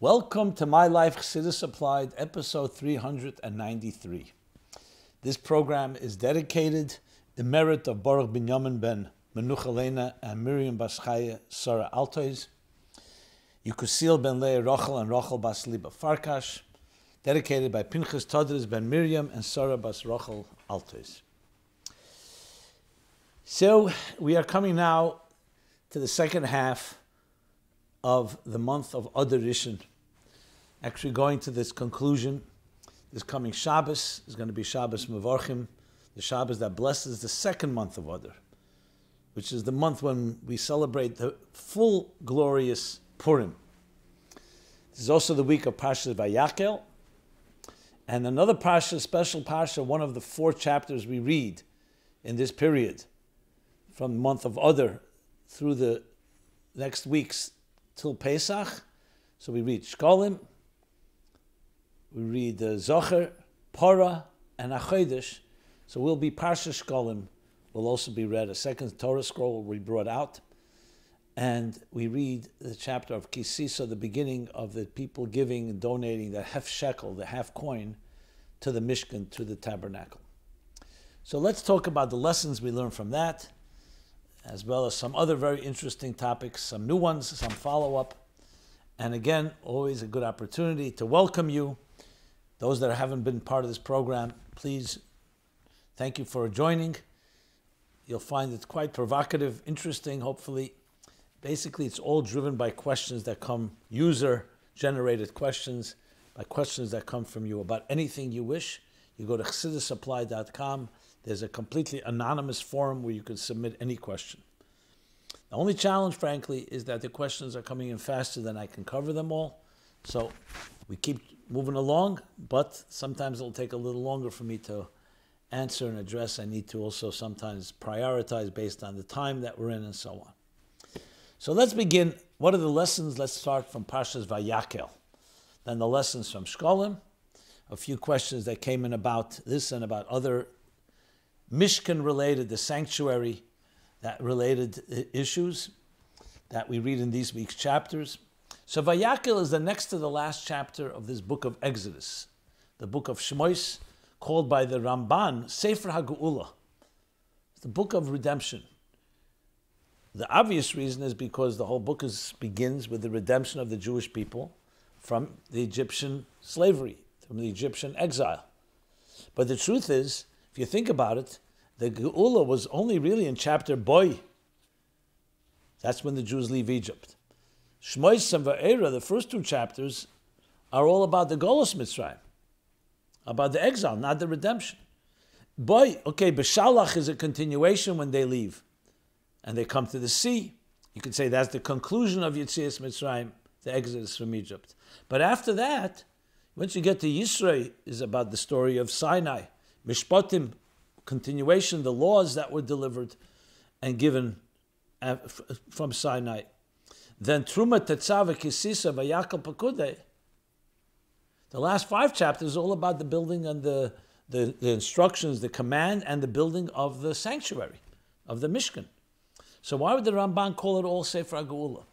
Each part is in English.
Welcome to My Life Chassidus Applied, episode 393. This program is dedicated in merit of Baruch Binyamin ben Menuchalena and Miriam Bas Chaya Sarah Altois, Yukusil ben Leah Rachel and Rachel Bas Liba Farkash, dedicated by Pinchas Todres ben Miriam and Sarah Bas Rachel Altois. So we are coming now to the second half of the month of Adar Rishon. Actually going to this conclusion, this coming Shabbos is going to be Shabbos Mevorchim, the Shabbos that blesses the second month of Adar, which is the month when we celebrate the full glorious Purim. This is also the week of Parshas Vayakhel, and another Parsha, special Parsha, one of the 4 chapters we read in this period, from the month of Adar through the next weeks till Pesach. So we read Shekalim, we read Zocher, Parah, and Achodesh. So we'll be Parsha Shekalim. Will also be read. A second Torah scroll will be brought out. And we read the chapter of Kisisa, the beginning of the people giving and donating the half shekel, the half coin, to the Mishkan, to the tabernacle. So let's talk about the lessons we learned from that, as well as some other very interesting topics, some new ones, some follow-up. And again, always a good opportunity to welcome you. Those that haven't been part of this program, please, thank you for joining. You'll find it quite provocative, interesting, hopefully. Basically, it's all driven by questions that come, user-generated questions, by questions that come from you about anything you wish. You go to chassidusapply.com. There's a completely anonymous forum where you can submit any question. The only challenge, frankly, is that the questions are coming in faster than I can cover them all. So we keep moving along, but sometimes it'll take a little longer for me to answer and address. I need to also sometimes prioritize based on the time that we're in and so on. So let's begin. What are the lessons? Let's start from Parshas Vayakhel. Then the lessons from Shekalim. A few questions that came in about this and about other Mishkan related, the sanctuary, that related issues that we read in these week's chapters. So Vayakhel is the next to the last chapter of this book of Exodus, the book of Shemos, called by the Ramban Sefer HaGeula, the book of redemption. The obvious reason is because the whole book begins with the redemption of the Jewish people from the Egyptian slavery, from the Egyptian exile. But the truth is, if you think about it, the Geula was only really in chapter Boy. That's when the Jews leave Egypt. Shemos and Va'era, the first 2 chapters, are all about the Golus Mitzrayim, about the exile, not the redemption. Boy, okay, Beshalach is a continuation when they leave and they come to the sea. You could say that's the conclusion of Yetzias Mitzrayim, the exodus from Egypt. But after that, once you get to Yisro, is about the story of Sinai. Mishpatim, continuation, the laws that were delivered and given from Sinai. Then Truma Tetzaveh Kisisa Vayakhel Pakudei. The last 5 chapters are all about the building and the instructions, the command and the building of the sanctuary, of the Mishkan. So why would the Ramban call it all Sefer HaGeula?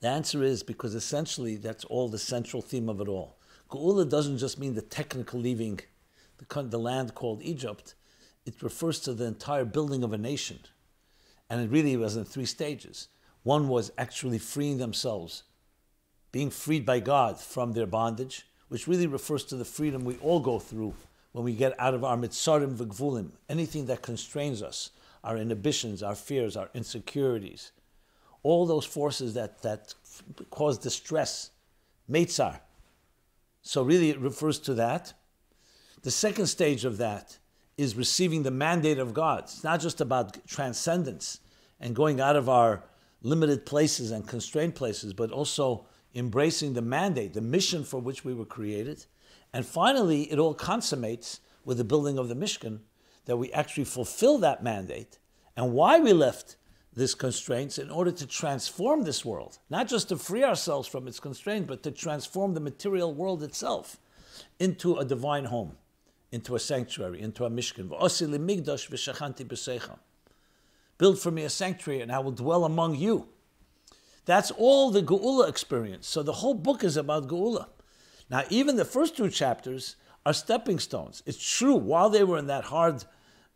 The answer is because essentially that's all the central theme of it all. Geula doesn't just mean the technical leaving the land called Egypt. It refers to the entire building of a nation. And it really was in 3 stages. One was actually freeing themselves, being freed by God from their bondage, which really refers to the freedom we all go through when we get out of our mitzarim v'gvulim, anything that constrains us, our inhibitions, our fears, our insecurities, all those forces that cause distress, meitzar. So really it refers to that. The second stage of that is receiving the mandate of God. It's not just about transcendence and going out of our limited places and constrained places, but also embracing the mandate, the mission for which we were created. And finally, it all consummates with the building of the Mishkan, that we actually fulfill that mandate and why we left these constraints in order to transform this world, not just to free ourselves from its constraints, but to transform the material world itself into a divine home, into a sanctuary, into a Mishkan. Build for me a sanctuary and I will dwell among you. That's all the Geula experience. So the whole book is about Geula. Now, even the first 2 chapters are stepping stones. It's true, while they were in that hard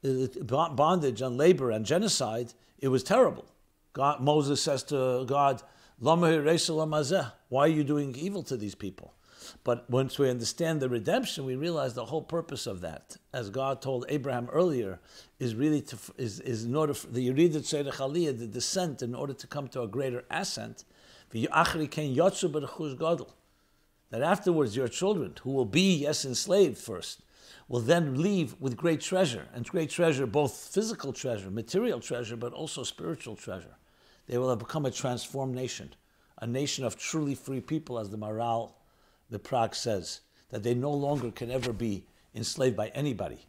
bondage and labor and genocide, it was terrible. Moses says to God, why are you doing evil to these people? But once we understand the redemption, we realize the whole purpose of that, as God told Abraham earlier, is really is in order for the Yeridat Tzedek, the descent, in order to come to a greater ascent. That afterwards your children, who will be, yes, enslaved first, will then leave with great treasure, and great treasure, both physical treasure, material treasure, but also spiritual treasure. They will have become a transformed nation, a nation of truly free people, as the Maral, the Prague says, that they no longer can ever be enslaved by anybody.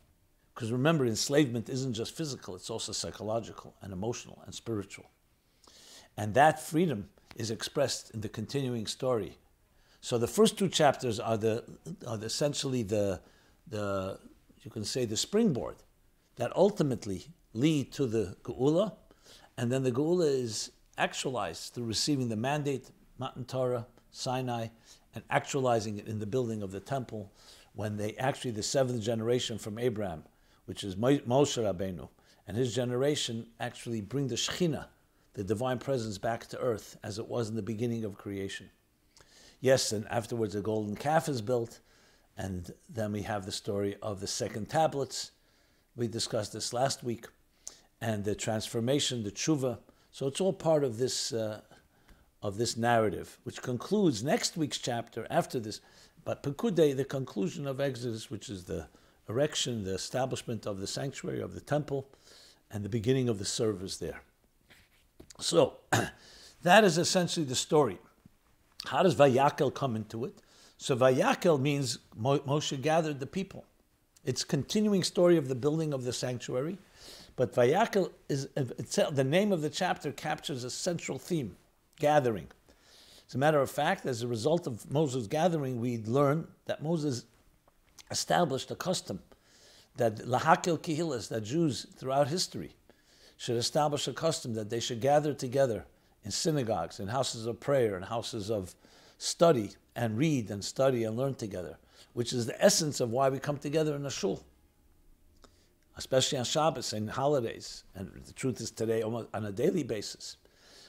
Because remember, enslavement isn't just physical, it's also psychological and emotional and spiritual. And that freedom is expressed in the continuing story. So the first 2 chapters are essentially the you can say the springboard that ultimately lead to the Geula, and then the Geula is actualized through receiving the mandate, Matan Torah, Sinai, and actualizing it in the building of the temple, when the 7th generation from Abraham, which is Moshe Rabbeinu, and his generation actually bring the Shekhinah, the divine presence, back to earth as it was in the beginning of creation. Yes, and afterwards a golden calf is built, and then we have the story of the 2nd tablets. We discussed this last week, and the transformation, the tshuva. So it's all part of this narrative, which concludes next week's chapter after this. But Pekudei, the conclusion of Exodus, which is the erection, the establishment of the sanctuary, of the temple, and the beginning of the service there. So that is essentially the story. How does Vayakhel come into it? So Vayakhel means Moshe gathered the people. It's a continuing story of the building of the sanctuary, but Vayakhel is itself, the name of the chapter captures a central theme, gathering. As a matter of fact, as a result of Moses' gathering, we learn that Moses established a custom that Lahakel Kehilas, that Jews throughout history should establish a custom that they should gather together in synagogues, in houses of prayer, in houses of study, and read and study and learn together, which is the essence of why we come together in a shul, especially on Shabbos and holidays. And the truth is today, almost on a daily basis.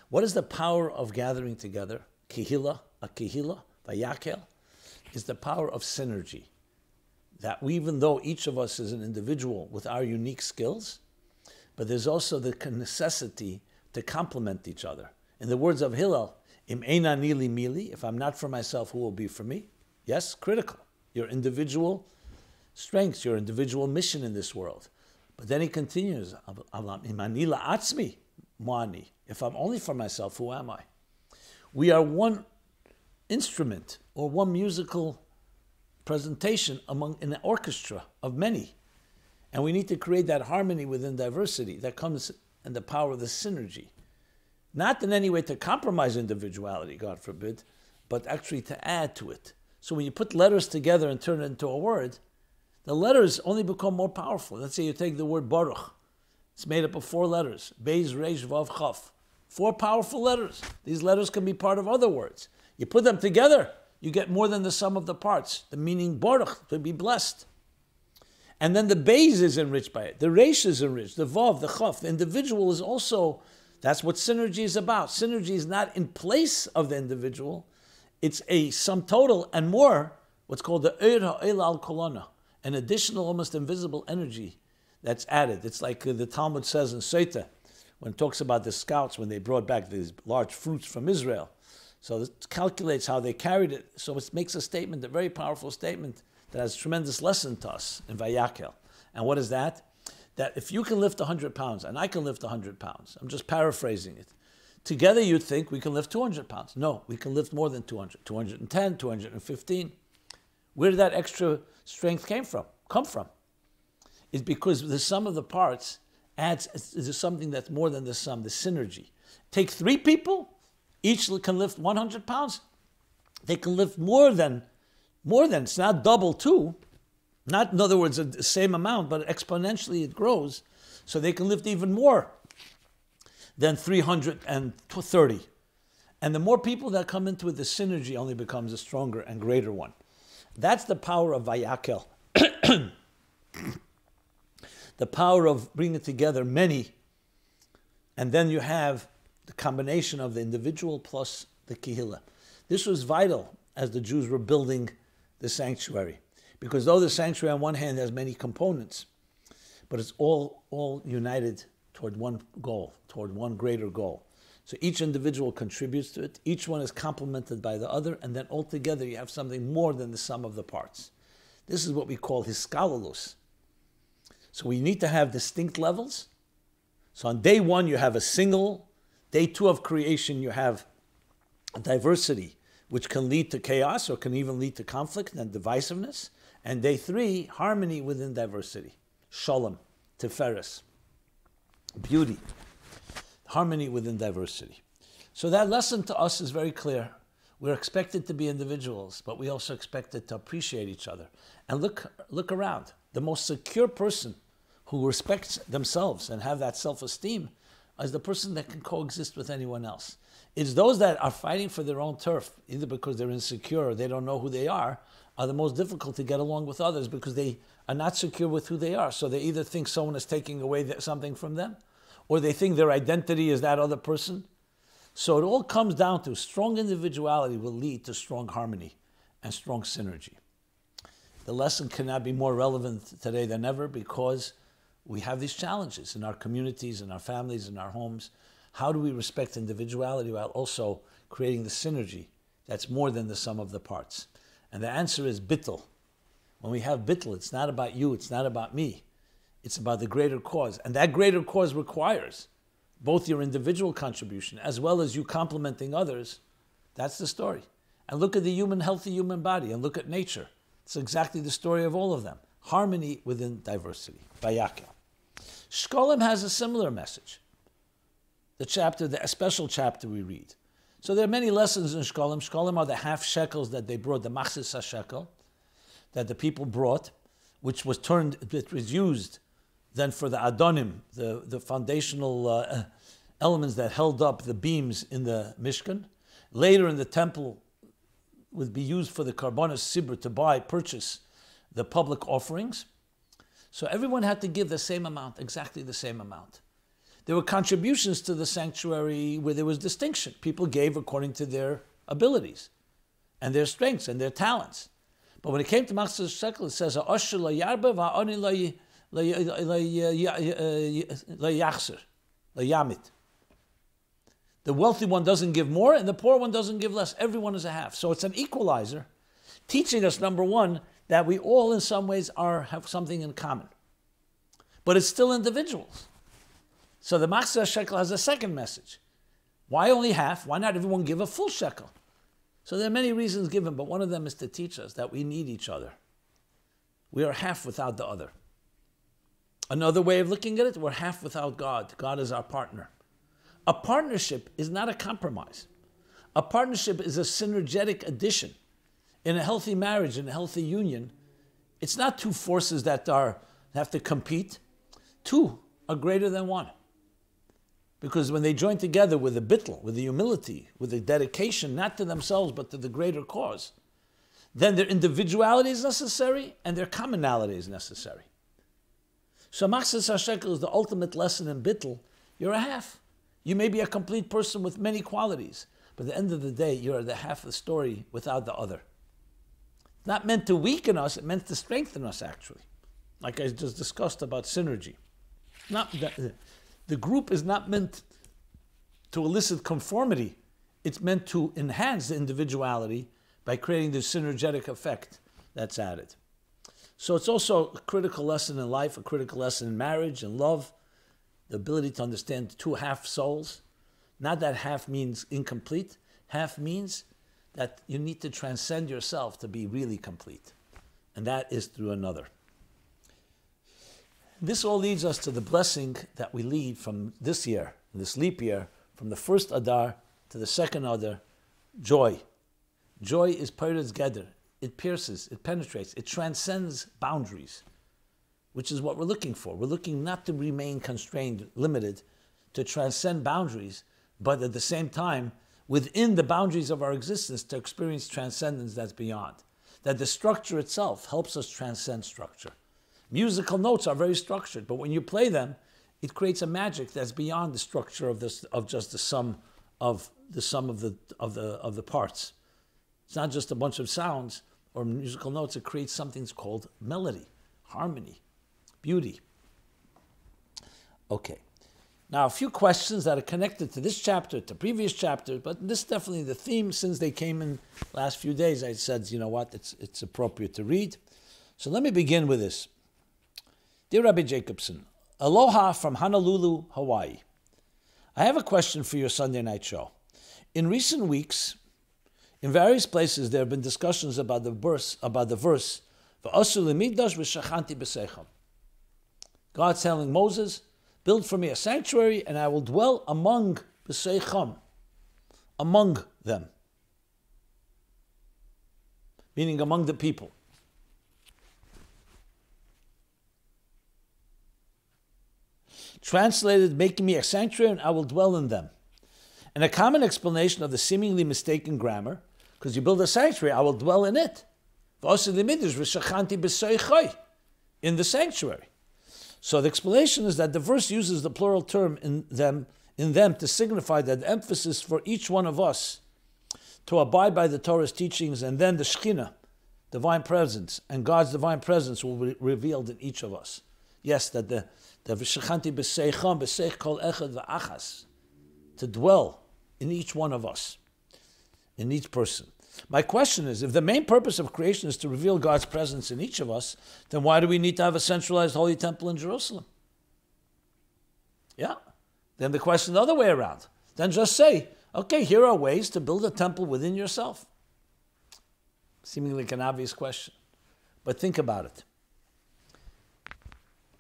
What is the power of gathering together? Kehila, a kehila, Vayakhel, is the power of synergy. That even though each of us is an individual with our unique skills, but there's also the necessity to complement each other. In the words of Hillel, Im eina nili mili, if I'm not for myself, who will be for me? Yes, critical. Your individual strengths, your individual mission in this world. But then he continues, Im ani la'atzmi, mo'ani. If I'm only for myself, who am I? We are one instrument or one musical presentation in an orchestra of many. And we need to create that harmony within diversity that comes in the power of the synergy. Not in any way to compromise individuality, God forbid, but actually to add to it. So when you put letters together and turn it into a word, the letters only become more powerful. Let's say you take the word Baruch. It's made up of 4 letters. Beis, Reish, Vav, Chaf. 4 powerful letters. These letters can be part of other words. You put them together, you get more than the sum of the parts. The meaning Baruch, to be blessed. And then the Beis is enriched by it. The Reish is enriched. The Vav, the Chaf. The individual is also, that's what synergy is about. Synergy is not in place of the individual. It's a sum total and more, what's called the Eir Ha'el al Kolana, an additional, almost invisible energy that's added. It's like the Talmud says in Seita, when it talks about the scouts, when they brought back these large fruits from Israel. So it calculates how they carried it. So it makes a statement, a very powerful statement, that has a tremendous lesson to us in Vayakhel. And what is that? That if you can lift 100 pounds, and I can lift 100 pounds, I'm just paraphrasing it. Together you'd think we can lift 200 pounds. No, we can lift more than 200, 210, 215. Where did that extra strength come from? It's because the sum of the parts adds to something that's more than the sum, the synergy. Take 3 people, each can lift 100 pounds. They can lift more than, it's not double 2, not in other words the same amount, but exponentially it grows, so they can lift even more than 330. And the more people that come into it, the synergy only becomes a stronger and greater one. That's the power of Vayakhel. The power of bringing together many, and then you have the combination of the individual plus the kehillah. This was vital as the Jews were building the sanctuary, because though the sanctuary on one hand has many components, but it's all united toward one goal, toward one greater goal. So each individual contributes to it, each one is complemented by the other, and then altogether you have something more than the sum of the parts. This is what we call hiskalulus. So we need to have distinct levels. So on day one you have a single, day two of creation you have a diversity, which can lead to chaos or can even lead to conflict and divisiveness. And day three, harmony within diversity. Shalom, tiferes, beauty, harmony within diversity. So that lesson to us is very clear. We're expected to be individuals, but we also expected to appreciate each other. And look around. The most secure person who respects themselves and have that self-esteem is the person that can coexist with anyone else. It's those that are fighting for their own turf, either because they're insecure or they don't know who they are the most difficult to get along with others because they are not secure with who they are. So they either think someone is taking away something from them, or they think their identity is that other person. So it all comes down to strong individuality will lead to strong harmony and strong synergy. The lesson cannot be more relevant today than ever because we have these challenges in our communities, in our families, in our homes. How do we respect individuality while also creating the synergy that's more than the sum of the parts? And the answer is bittul. When we have bittul, it's not about you, it's not about me. It's about the greater cause. And that greater cause requires both your individual contribution as well as you complementing others. That's the story. And look at the healthy human body and look at nature. It's exactly the story of all of them. Harmony within diversity. Vayakhel. Shekalim has a similar message. The special chapter we read. So there are many lessons in Shekalim. Shekalim are the half shekels that they brought, the machzis hashekel, that the people brought, which was used then for the adonim, the foundational elements that held up the beams in the Mishkan. Later in the temple would be used for the karbanos sibur to purchase the public offerings. So everyone had to give the same amount, exactly the same amount. There were contributions to the sanctuary where there was distinction. People gave according to their abilities and their strengths and their talents. But when it came to machzis shekel, it says, "Ha'osher lo yarba va'ani lo yachzer, lo yamit." The wealthy one doesn't give more, and the poor one doesn't give less. Everyone is a half. So it's an equalizer, teaching us, number one, that we all in some ways have something in common. But it's still individuals. So the machzis shekel has a second message. Why only half? Why not everyone give a full shekel? So there are many reasons given, but one of them is to teach us that we need each other. We are half without the other. Another way of looking at it, we're half without God. God is our partner. A partnership is not a compromise. A partnership is a synergetic addition. In a healthy marriage, in a healthy union, it's not two forces that have to compete. Two are greater than one. Because when they join together with the bittul, with the humility, with the dedication, not to themselves, but to the greater cause, then their individuality is necessary and their commonality is necessary. So machzis hashekel is the ultimate lesson in bittul. You're a half. You may be a complete person with many qualities, but at the end of the day, you're the half of the story without the other. It's not meant to weaken us, it's meant to strengthen us, actually. Like I just discussed about synergy. The group is not meant to elicit conformity. It's meant to enhance the individuality by creating the synergetic effect that's added. So it's also a critical lesson in life, a critical lesson in marriage and love, the ability to understand two half souls. Not that half means incomplete. Half means that you need to transcend yourself to be really complete. And that is through another. This all leads us to the blessing that we lead from this year, this leap year, from the first Adar to the second Adar, joy. Joy is Peiretz Geder. It pierces, it penetrates, it transcends boundaries, which is what we're looking for. We're looking not to remain constrained, limited, to transcend boundaries, but at the same time, within the boundaries of our existence to experience transcendence that's beyond. That the structure itself helps us transcend structure. Musical notes are very structured, but when you play them, it creates a magic that's beyond the structure of just the sum of the parts. It's not just a bunch of sounds or musical notes. It creates something that's called melody, harmony, beauty. Okay. Now, a few questions that are connected to this chapter, to previous chapters, but this is definitely the theme since they came in the last few days. I said, you know what, it's appropriate to read. So let me begin with this. Dear Rabbi Jacobson, aloha from Honolulu, Hawaii. I have a question for your Sunday night show. In recent weeks, in various places, there have been discussions about the verse, "V'asu lemigdash v'shachanti b'seicham." God's telling Moses, build for me a sanctuary, and I will dwell among b'seicham, among them, meaning among the people. Translated, making me a sanctuary, and I will dwell in them. And a common explanation of the seemingly mistaken grammar, because you build a sanctuary, I will dwell in it. In the sanctuary. So the explanation is that the verse uses the plural term in them to signify that the emphasis for each one of us to abide by the Torah's teachings, and then the Shekhinah, divine presence, and God's divine presence will be revealed in each of us. Yes, that the v'shachanti b'seicham, b'seich kol echad v'achas, to dwell in each one of us, in each person. My question is, if the main purpose of creation is to reveal God's presence in each of us, then why do we need to have a centralized holy temple in Jerusalem? Yeah. Then the question the other way around. Then just say, okay, here are ways to build a temple within yourself. Seemingly like an obvious question. But think about it.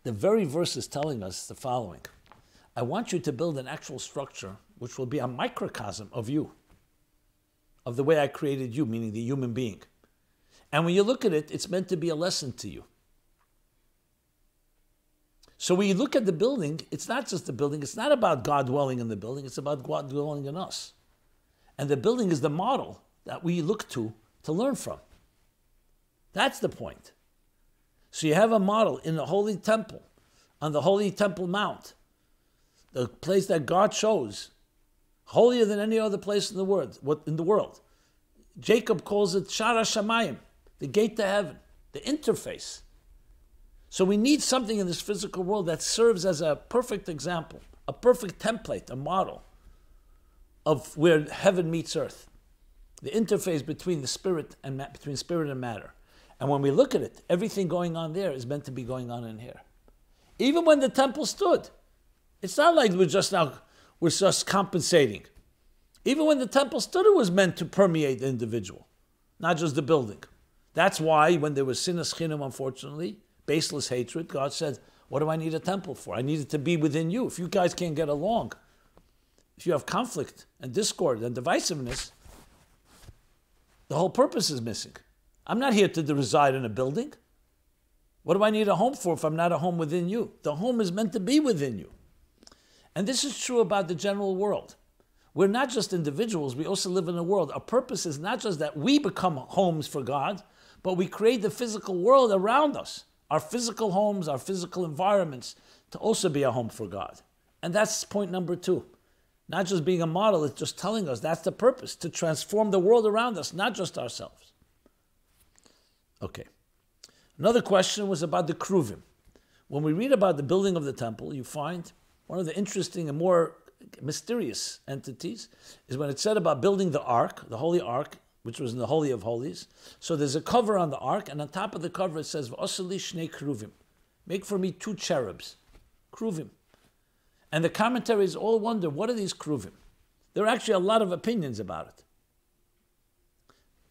The very verse is telling us the following. I want you to build an actual structure which will be a microcosm of you, of the way I created you, meaning the human being. And when you look at it, it's meant to be a lesson to you. So when you look at the building, it's not just the building, it's not about God dwelling in the building, it's about God dwelling in us. And the building is the model that we look to learn from. That's the point. So you have a model in the Holy Temple, on the Holy Temple Mount, the place that God chose, holier than any other place in the world. Jacob calls it Shara Shamayim, the gate to heaven, the interface. So we need something in this physical world that serves as a perfect example, a perfect template, a model of where heaven meets earth, the interface between the spirit and between spirit and matter. And when we look at it, everything going on there is meant to be going on in here. Even when the temple stood, it's not like we're just compensating. Even when the temple stood, it was meant to permeate the individual, not just the building. That's why when there was sinas chinam, unfortunately, baseless hatred, God said, what do I need a temple for? I need it to be within you. If you guys can't get along, if you have conflict and discord and divisiveness, the whole purpose is missing. I'm not here to reside in a building. What do I need a home for if I'm not a home within you? The home is meant to be within you. And this is true about the general world. We're not just individuals, we also live in a world. Our purpose is not just that we become homes for God, but we create the physical world around us, our physical homes, our physical environments, to also be a home for God. And that's point number 2. Not just being a model, it's just telling us that's the purpose, to transform the world around us, not just ourselves. Okay. Another question was about the cherubim. When we read about the building of the temple, you find one of the interesting and more mysterious entities is when it said about building the ark, the holy ark, which was in the Holy of Holies. So there's a cover on the ark, and on top of the cover it says, V'asali shnei cherubim. Make for me 2 cherubs. Cherubim. And the commentaries all wonder, what are these cherubim? There are actually a lot of opinions about it.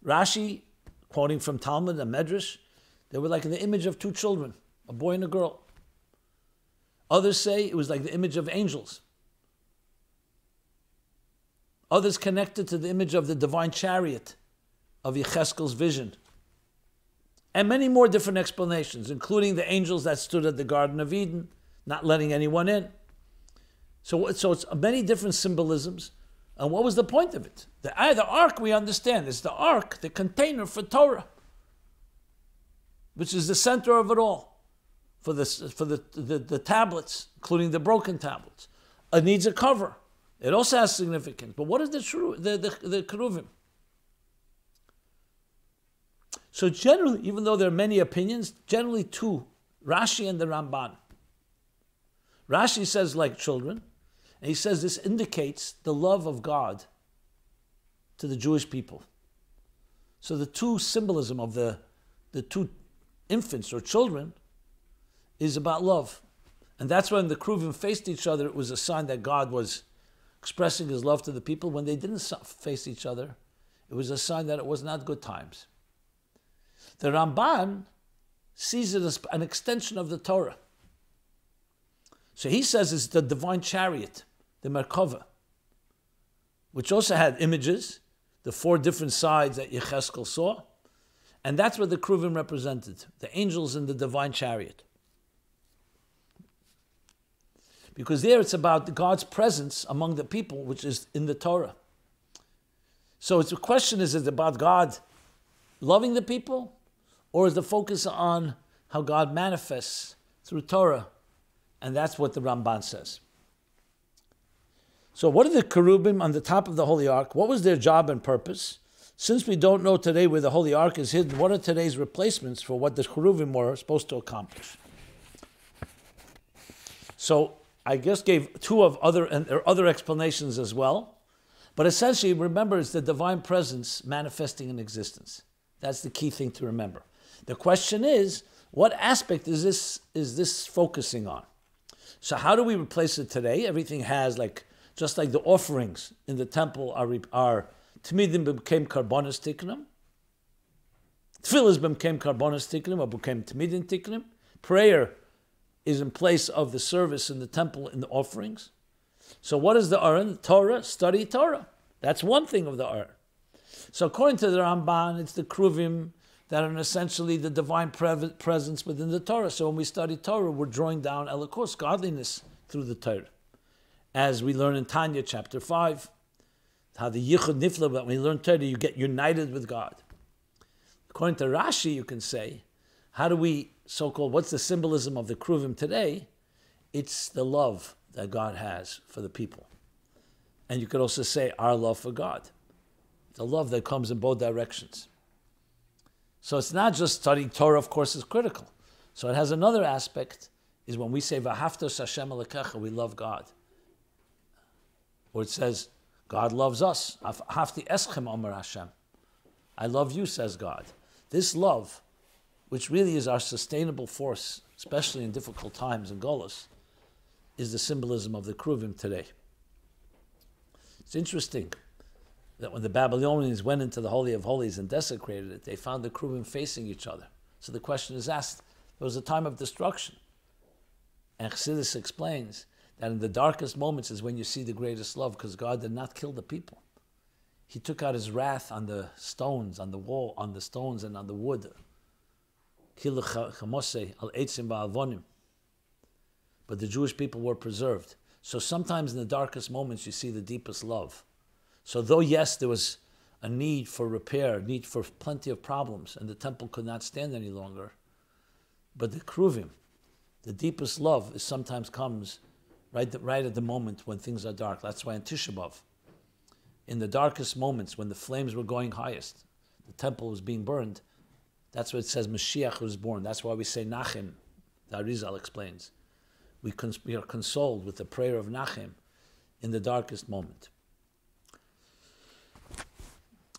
Rashi, quoting from Talmud and Medrash, they were like the image of 2 children, a boy and a girl. Others say it was like the image of angels. Others connected to the image of the divine chariot of Yecheskel's vision. And many more different explanations, including the angels that stood at the Garden of Eden, not letting anyone in. So it's many different symbolisms And what was the point of it? The ark, we understand, is the ark, the container for Torah, which is the center of it all, for the tablets, including the broken tablets. It needs a cover. It also has significance. But what is the cherubim? So generally, even though there are many opinions, generally two, Rashi and the Ramban. Rashi says like children, and he says this indicates the love of God to the Jewish people. So the two symbolism of the two infants or children is about love. And that's when the cherubim faced each other, it was a sign that God was expressing his love to the people. When they didn't face each other, it was a sign that it was not good times. The Ramban sees it as an extension of the Torah. So he says it's the divine chariot, the Merkava, which also had images, the four different sides that Yecheskel saw, and that's what the cherubim represented, the angels in the divine chariot. Because there it's about God's presence among the people, which is in the Torah. So the question is it about God loving the people, or is the focus on how God manifests through Torah? And that's what the Ramban says. So what are the cherubim on the top of the Holy Ark? What was their job and purpose? Since we don't know today where the Holy Ark is hidden, what are today's replacements for what the cherubim were supposed to accomplish? So I just gave two of other, and there are other explanations as well. But essentially, remember, it's the divine presence manifesting in existence. That's the key thing to remember. The question is, what aspect is this focusing on? So how do we replace it today? Everything has just like the offerings in the temple are Tmidim became karbonis tiknim. Tefillas became karbonis tiknim, or became Tmidim tiknim. Prayer is in place of the service in the temple in the offerings. So what is the Aron? Torah, study Torah. That's one thing of the Aron. So according to the Ramban, it's the cherubim that are essentially the divine presence within the Torah. So when we study Torah, we're drawing down Elikos, godliness, through the Torah. As we learn in Tanya chapter 5, how the Yichud Nifla, that when you learn Torah, you get united with God. According to Rashi, you can say, how do we, so-called, what's the symbolism of the cherubim today? It's the love that God has for the people. And you could also say our love for God. The love that comes in both directions. So it's not just studying Torah, of course, is critical. So it has another aspect, is when we say, V'haftos Hashem Elokecha, we love God. Or it says, God loves us. Hafti eschem Omer Hashem. I love you, says God. This love, which really is our sustainable force, especially in difficult times in Golos, is the symbolism of the cherubim today. It's interesting that when the Babylonians went into the Holy of Holies and desecrated it, they found the cherubim facing each other. So the question is asked, there was a time of destruction. And Chassidus explains that in the darkest moments is when you see the greatest love, because God did not kill the people. He took out his wrath on the stones, on the wall, on the stones and on the wood. But the Jewish people were preserved. So sometimes in the darkest moments you see the deepest love. So though, yes, there was a need for repair, need for plenty of problems, and the temple could not stand any longer, but the cherubim, the deepest love, is sometimes comes right at the moment when things are dark. That's why in Tisha B'Av, in the darkest moments when the flames were going highest, the temple was being burned, that's what it says Mashiach was born. That's why we say Nachem, the Arizal explains. We are consoled with the prayer of Nachem in the darkest moment.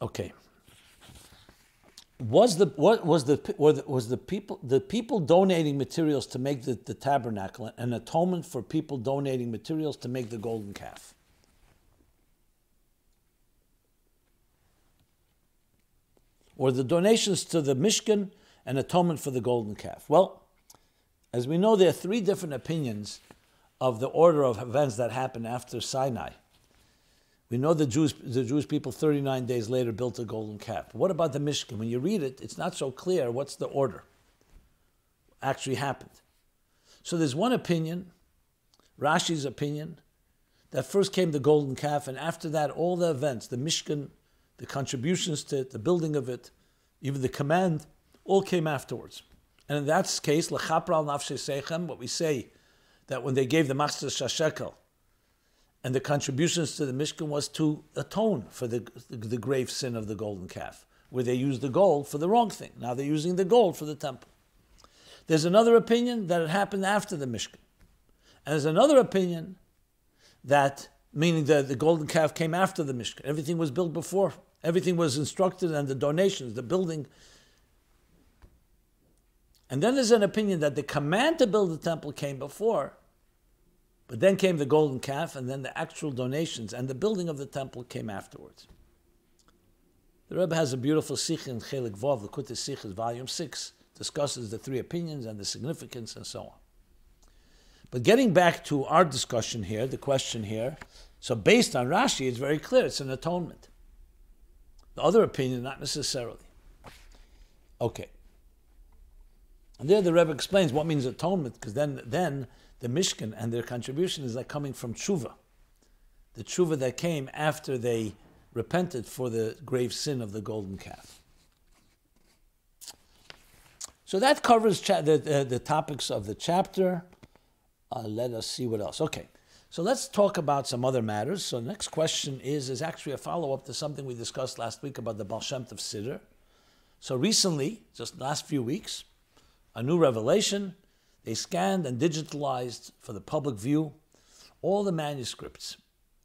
Okay. Was the people donating materials to make the tabernacle an atonement for people donating materials to make the golden calf? Or the donations to the Mishkan an atonement for the golden calf? Well, as we know, there are three different opinions of the order of events that happened after Sinai. We know the Jewish people 39 days later built a golden calf. What about the Mishkan? When you read it, it's not so clear what's the order actually happened. So there's one opinion, Rashi's opinion, that first came the golden calf, and after that, all the events, the Mishkan, the contributions to it, the building of it, even the command, all came afterwards. And in that case, l'chapra al nafshei seichem, what we say, that when they gave the machzor shekel and the contributions to the Mishkan was to atone for the grave sin of the golden calf, where they used the gold for the wrong thing. Now they're using the gold for the temple. There's another opinion that it happened after the Mishkan. And there's another opinion that, meaning the golden calf came after the Mishkan. Everything was built before. Everything was instructed, and the donations, the building. And then there's an opinion that the command to build the temple came before, but then came the golden calf, and then the actual donations and the building of the temple came afterwards. The Rebbe has a beautiful sikh in Chelik Vav, the Likutei Sichos, volume 6, discusses the three opinions and the significance and so on. But getting back to our discussion here, the question here, so based on Rashi, it's very clear, it's an atonement. The other opinion, not necessarily. Okay. And there the Rebbe explains what means atonement, because then the Mishkan and their contribution is like coming from tshuva. The tshuva that came after they repented for the grave sin of the golden calf. So that covers the topics of the chapter. Let us see what else. Okay, so let's talk about some other matters. So the next question is actually a follow-up to something we discussed last week about the Baal Shem Tov Siddur. So recently, just last few weeks, a new revelation, they scanned and digitalized for the public view all the manuscripts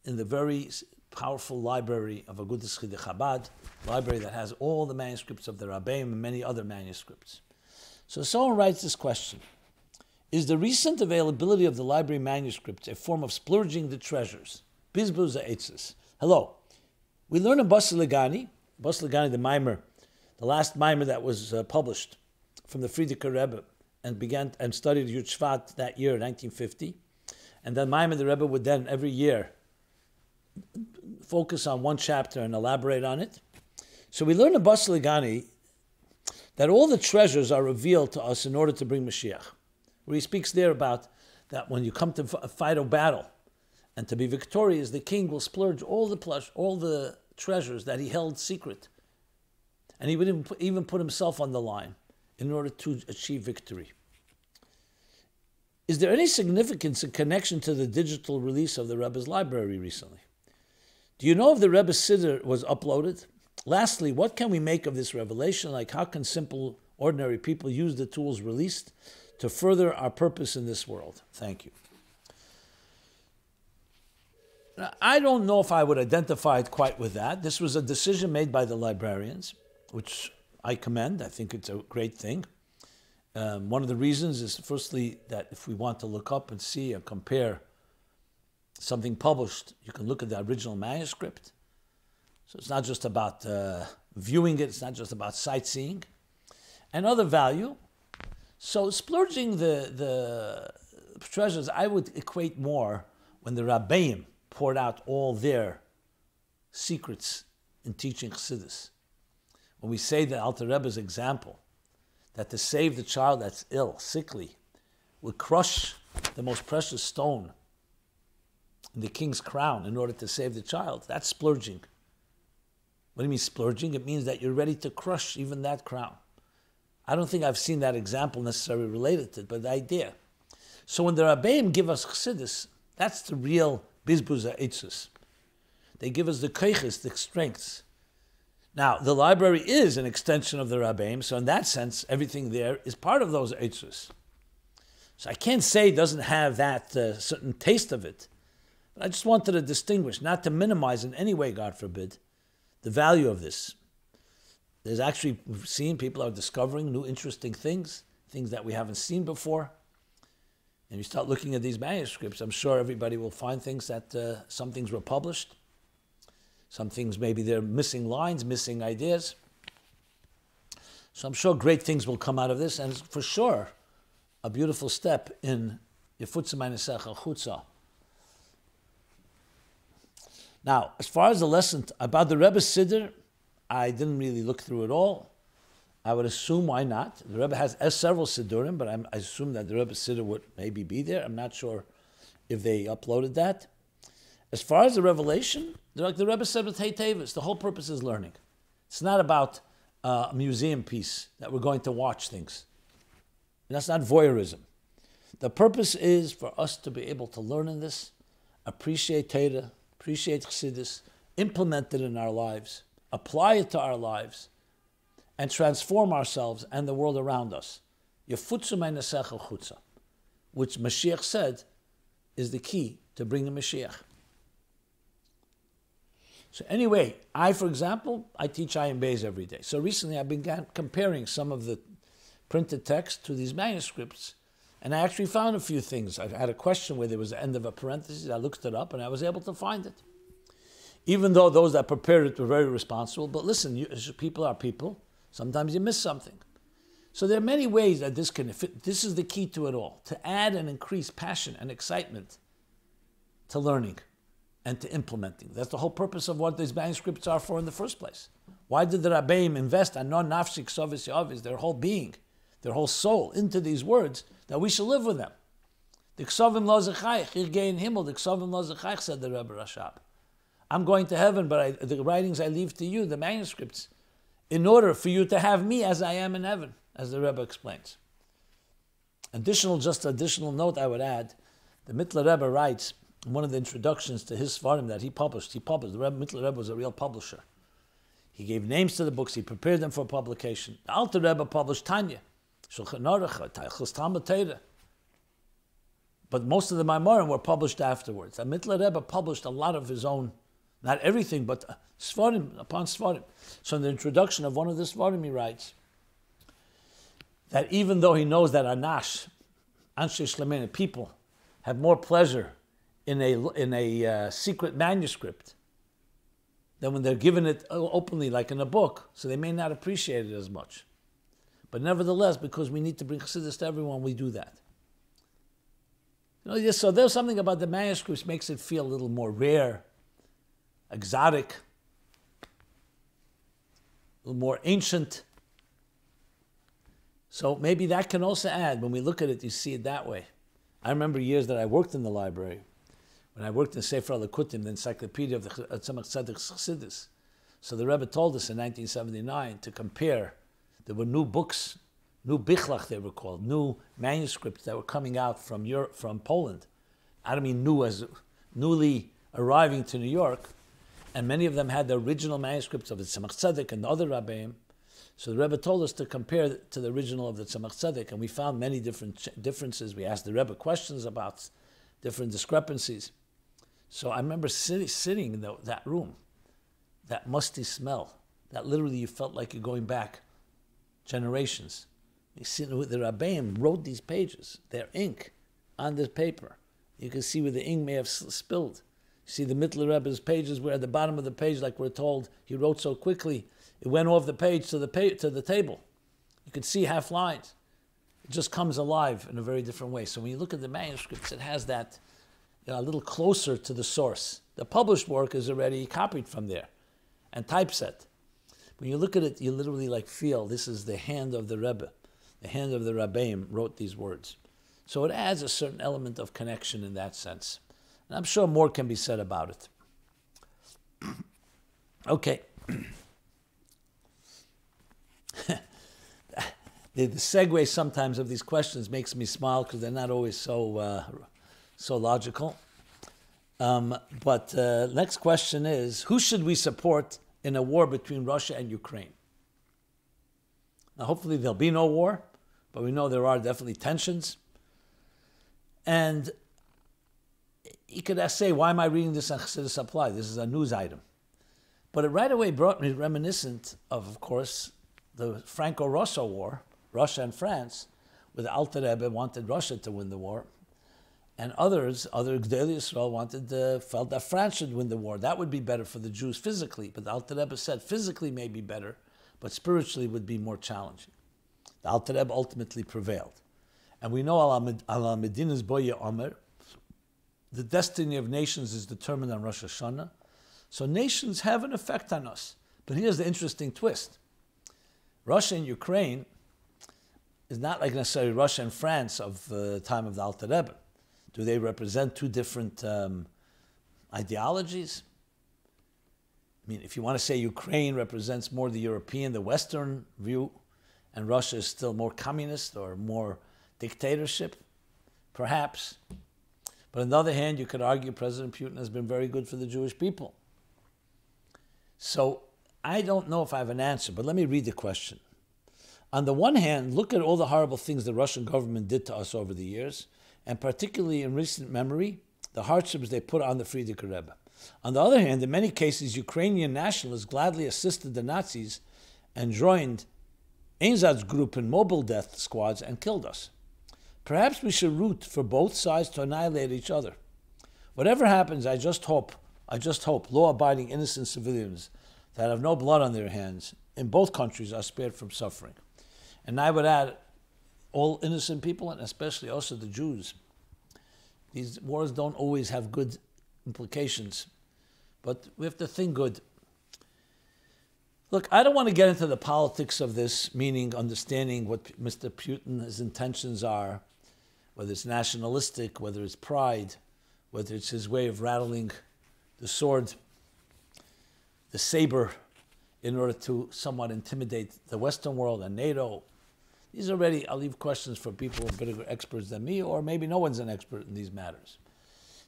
in the very powerful library of Agudas Chidei Chabad, library that has all the manuscripts of the Rabbeim and many other manuscripts. So someone writes this question: is the recent availability of the library manuscripts a form of splurging the treasures? Bizbuz ha'etzes. Hello. We learn in Bas Legani, the mimer, the last mimer that was published from the Frierdiker Rebbe and studied Yud Shvat that year, 1950. And then mimer, the Rebbe would then every year focus on one chapter and elaborate on it. So we learn in Bas Legani that all the treasures are revealed to us in order to bring Mashiach. Where he speaks there about that when you come to fight a battle and to be victorious, the king will splurge all the treasures that he held secret. And he would even put himself on the line in order to achieve victory. Is there any significance in connection to the digital release of the Rebbe's library recently? Do you know if the Rebbe's Siddur was uploaded? Lastly, what can we make of this revelation? Like, how can simple, ordinary people use the tools released to further our purpose in this world? Thank you. Now, I don't know if I would identify it quite with that. This was a decision made by the librarians, which I commend. I think it's a great thing. One of the reasons is, firstly, that if we want to look up and see and compare something published, you can look at the original manuscript. So it's not just about viewing it, it's not just about sightseeing. And other value. So splurging the treasures, I would equate more when the Rabbeim poured out all their secrets in teaching Chassidus. When we say the Alter Rebbe's example, that to save the child that's ill, sickly, would crush the most precious stone in the king's crown in order to save the child, that's splurging. What do you mean splurging? It means that you're ready to crush even that crown. I don't think I've seen that example necessarily related to it, but the idea. So when the Rabbeim give us Chassidus, that's the real bizbuz ha'etzos. They give us the koiches, the strengths. Now, the library is an extension of the Rabbeim, so in that sense, everything there is part of those ha'etzos. So I can't say it doesn't have that certain taste of it, but I just wanted to distinguish, not to minimize in any way, God forbid, the value of this. There's actually, we've seen people are discovering new interesting things that we haven't seen before. And you start looking at these manuscripts, I'm sure everybody will find things that some things were published. Some things, maybe they're missing lines, missing ideas. So I'm sure great things will come out of this, and for sure, a beautiful step in Yefutza Meinesech Al Chutza. Now, as far as the lesson about the Rebbe's Siddur, I didn't really look through it all. I would assume why not. The Rebbe has several Siddurim, but I assume that the Rebbe's Siddur would maybe be there. I'm not sure if they uploaded that. As far as the revelation, like the Rebbe said with Hey Tevis, the whole purpose is learning. It's not about a museum piece that we're going to watch things. And that's not voyeurism. The purpose is for us to be able to learn in this, appreciate Torah, appreciate Chassidus, implement it in our lives, apply it to our lives, and transform ourselves and the world around us. Yefutzu me'nesecha chutza, which Mashiach said is the key to bringing Mashiach. So anyway, for example, I teach Ayin Beis every day. So recently I began comparing some of the printed text to these manuscripts, and I actually found a few things. I had a question where there was the end of a parenthesis. I looked it up, and I was able to find it. Even though those that prepared it were very responsible, but listen, people are people. Sometimes you miss something. So there are many ways that this can fit. This is the key to it all, to add and increase passion and excitement to learning and to implementing. That's the whole purpose of what these manuscripts are for in the first place. Why did the Rabbeim invest non nafshik sovis yavis, their whole being, their whole soul, into these words, that we should live with them? The ksovim lo zechayich, ir gein himmel, the ksovim lo zechayich, said the Rebbe Rashab. I'm going to heaven, but the writings I leave to you, the manuscripts, in order for you to have me as I am in heaven, as the Rebbe explains. Additional note I would add, the Mittler Rebbe writes, in one of the introductions to his Svarim that he published, the Mittler Rebbe was a real publisher. He gave names to the books, he prepared them for publication. The Alter Rebbe published Tanya, Shulchan Aruch, Teichos Talmud Torah. But most of the Maimorim were published afterwards. The Mittler Rebbe published a lot of his own, not everything, but Svarim upon Svarim. So in the introduction of one of the Svarim, he writes that even though he knows that Anash, Anshe Shlemin, people, have more pleasure in a secret manuscript than when they're given it openly, like in a book, so they may not appreciate it as much. But nevertheless, because we need to bring Chassidus to everyone, we do that. So there's something about the manuscripts makes it feel a little more rare, exotic, a little more ancient. So maybe that can also add, when we look at it, you see it that way. I remember years that I worked in the library, when I worked in Sefer HaLikutim, the encyclopedia of the Tzemach Tzedek's Chassidus. So the Rebbe told us in 1979 to compare. There were new books, new bichlach they were called, new manuscripts that were coming out from Europe, from Poland. I don't mean new as newly arriving to New York, and many of them had the original manuscripts of the Tzemach Tzedek and the other Rabbeim. So the Rebbe told us to compare to the original of the Tzemach Tzedek, and we found many differences. We asked the Rebbe questions about different discrepancies. So I remember sitting in that room, that musty smell, that literally you felt like you're going back generations. You see, the Rabbeim wrote these pages, their ink, on this paper. You can see where the ink may have spilled. You see the Mittler Rebbe's pages were at the bottom of the page, like we're told, he wrote so quickly, it went off the page to the table. You could see half lines. It just comes alive in a very different way. So when you look at the manuscripts, it has that a little closer to the source. The published work is already copied from there and typeset. When you look at it, you literally feel this is the hand of the Rebbe. The hand of the Rabbeim wrote these words. So it adds a certain element of connection in that sense. And I'm sure more can be said about it. Okay. The segue sometimes of these questions makes me smile because they're not always so logical. But next question is, who should we support in a war between Russia and Ukraine? Now, hopefully there'll be no war, but we know there are definitely tensions. And you could say, why am I reading this on Chassidus Supply? This is a news item. But it right away brought me reminiscent of course, the Franco-Russo War, Russia and France, where the Alter Rebbe wanted Russia to win the war. And other Gdei Yisrael felt that France should win the war. That would be better for the Jews physically. But the Alter Rebbe said physically may be better, but spiritually would be more challenging. The Alter Rebbe ultimately prevailed. And we know Ala Medina's Boye Omer, the destiny of nations is determined on Rosh Hashanah. So nations have an effect on us. But here's the interesting twist. Russia and Ukraine is not like necessarily Russia and France of the time of the Alter Rebbe. Do they represent two different ideologies. I mean, if you want to say Ukraine represents more the European, the Western view, and Russia is still more communist or more dictatorship, perhaps. But on the other hand, you could argue President Putin has been very good for the Jewish people. So I don't know if I have an answer, but let me read the question. On the one hand, look at all the horrible things the Russian government did to us over the years, and particularly in recent memory, the hardships they put on the Frierdiker Rebbe. On the other hand, in many cases, Ukrainian nationalists gladly assisted the Nazis and joined Einsatzgruppen and mobile death squads and killed us. Perhaps we should root for both sides to annihilate each other. Whatever happens, I just hope law-abiding innocent civilians that have no blood on their hands in both countries are spared from suffering. And I would add, all innocent people, and especially also the Jews. These wars don't always have good implications, but we have to think good. Look, I don't want to get into the politics of this, meaning understanding what Mr. Putin's intentions are, whether it's nationalistic, whether it's pride, whether it's his way of rattling the sword, the saber, in order to somewhat intimidate the Western world and NATO. These already, I'll leave questions for people who are better experts than me, or maybe no one's an expert in these matters.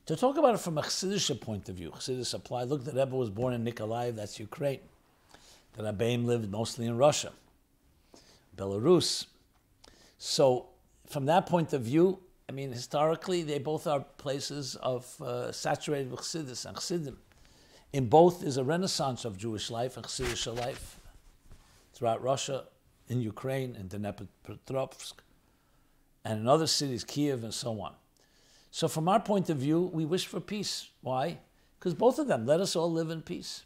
To talk about it from a Chassidish point of view, Chassidus applied. Look, the Rebbe was born in Nikolaev, that's Ukraine. The Rabbeim lived mostly in Russia, Belarus. So from that point of view, I mean, historically, they both are places of saturated with Chassidus and Chassidim. In both is a renaissance of Jewish life and Chassidish life throughout Russia, in Ukraine, in Dnepropetrovsk, and in other cities, Kiev, and so on. So from our point of view, we wish for peace. Why? Because both of them let us all live in peace.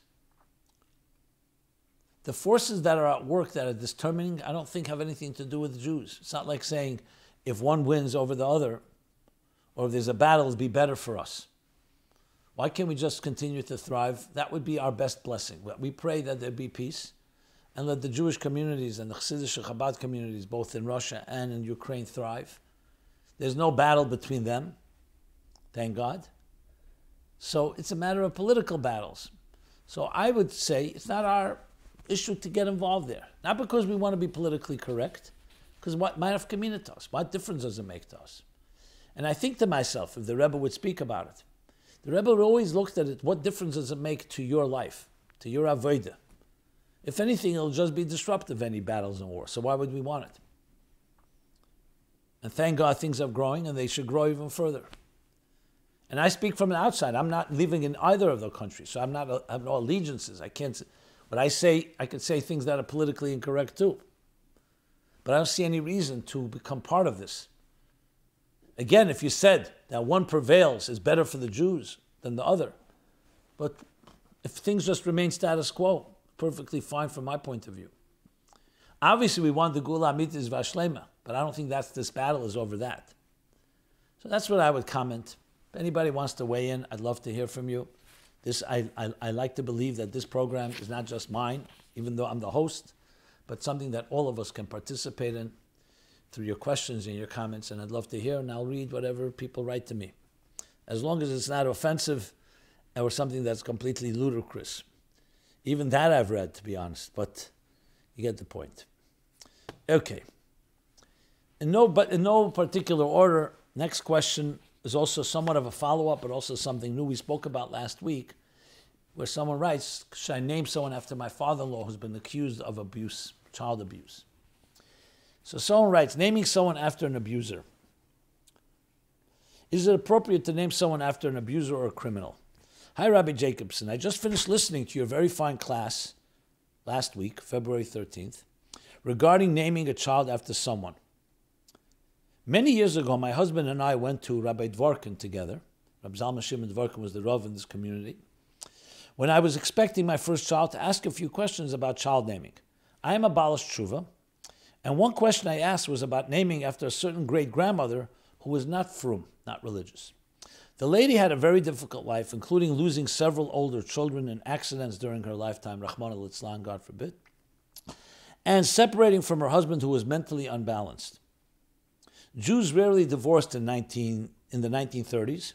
The forces that are at work that are determining, I don't think have anything to do with the Jews. It's not like saying if one wins over the other, or if there's a battle, it'll be better for us. Why can't we just continue to thrive? That would be our best blessing. We pray that there be peace, and let the Jewish communities and the Chassidish and Chabad communities, both in Russia and in Ukraine, thrive. There's no battle between them, thank God. So it's a matter of political battles. So I would say it's not our issue to get involved there. Not because we want to be politically correct, because what might have committed to us? What difference does it make to us? And I think to myself, if the Rebbe would speak about it, the Rebbe always looked at it, what difference does it make to your life, to your avodah? If anything, it'll just be disruptive, any battles and wars. So why would we want it? And thank God things are growing, and they should grow even further. And I speak from the outside. I'm not living in either of those countries, so I have no allegiances. I can't. What I say, I could say things that are politically incorrect too. But I don't see any reason to become part of this. Again, if you said that one prevails is better for the Jews than the other, but if things just remain status quo, perfectly fine from my point of view. Obviously, we want the Gula Amitis Vashlema, but I don't think this battle is over that. So that's what I would comment. If anybody wants to weigh in, I'd love to hear from you. I like to believe that this program is not just mine, even though I'm the host, but something that all of us can participate in through your questions and your comments, and I'd love to hear, and I'll read whatever people write to me. As long as it's not offensive or something that's completely ludicrous. Even that I've read, to be honest, but you get the point. Okay. In no particular order, next question is also somewhat of a follow-up, but also something new we spoke about last week, where someone writes, should I name someone after my father-in-law who's been accused of abuse, child abuse? So someone writes, naming someone after an abuser. Is it appropriate to name someone after an abuser or a criminal? Hi, Rabbi Jacobson. I just finished listening to your very fine class last week, February 13th, regarding naming a child after someone. Many years ago, my husband and I went to Rabbi Dvorkin together. Rabbi Zalman Shimon Dvorkin was the Rav in this community. When I was expecting my first child, to ask a few questions about child naming. I am a Baal Tshuva, and one question I asked was about naming after a certain great-grandmother who was not frum, not religious. The lady had a very difficult life, including losing several older children in accidents during her lifetime, Rahman al-Islam, God forbid, and separating from her husband who was mentally unbalanced. Jews rarely divorced in the 1930s,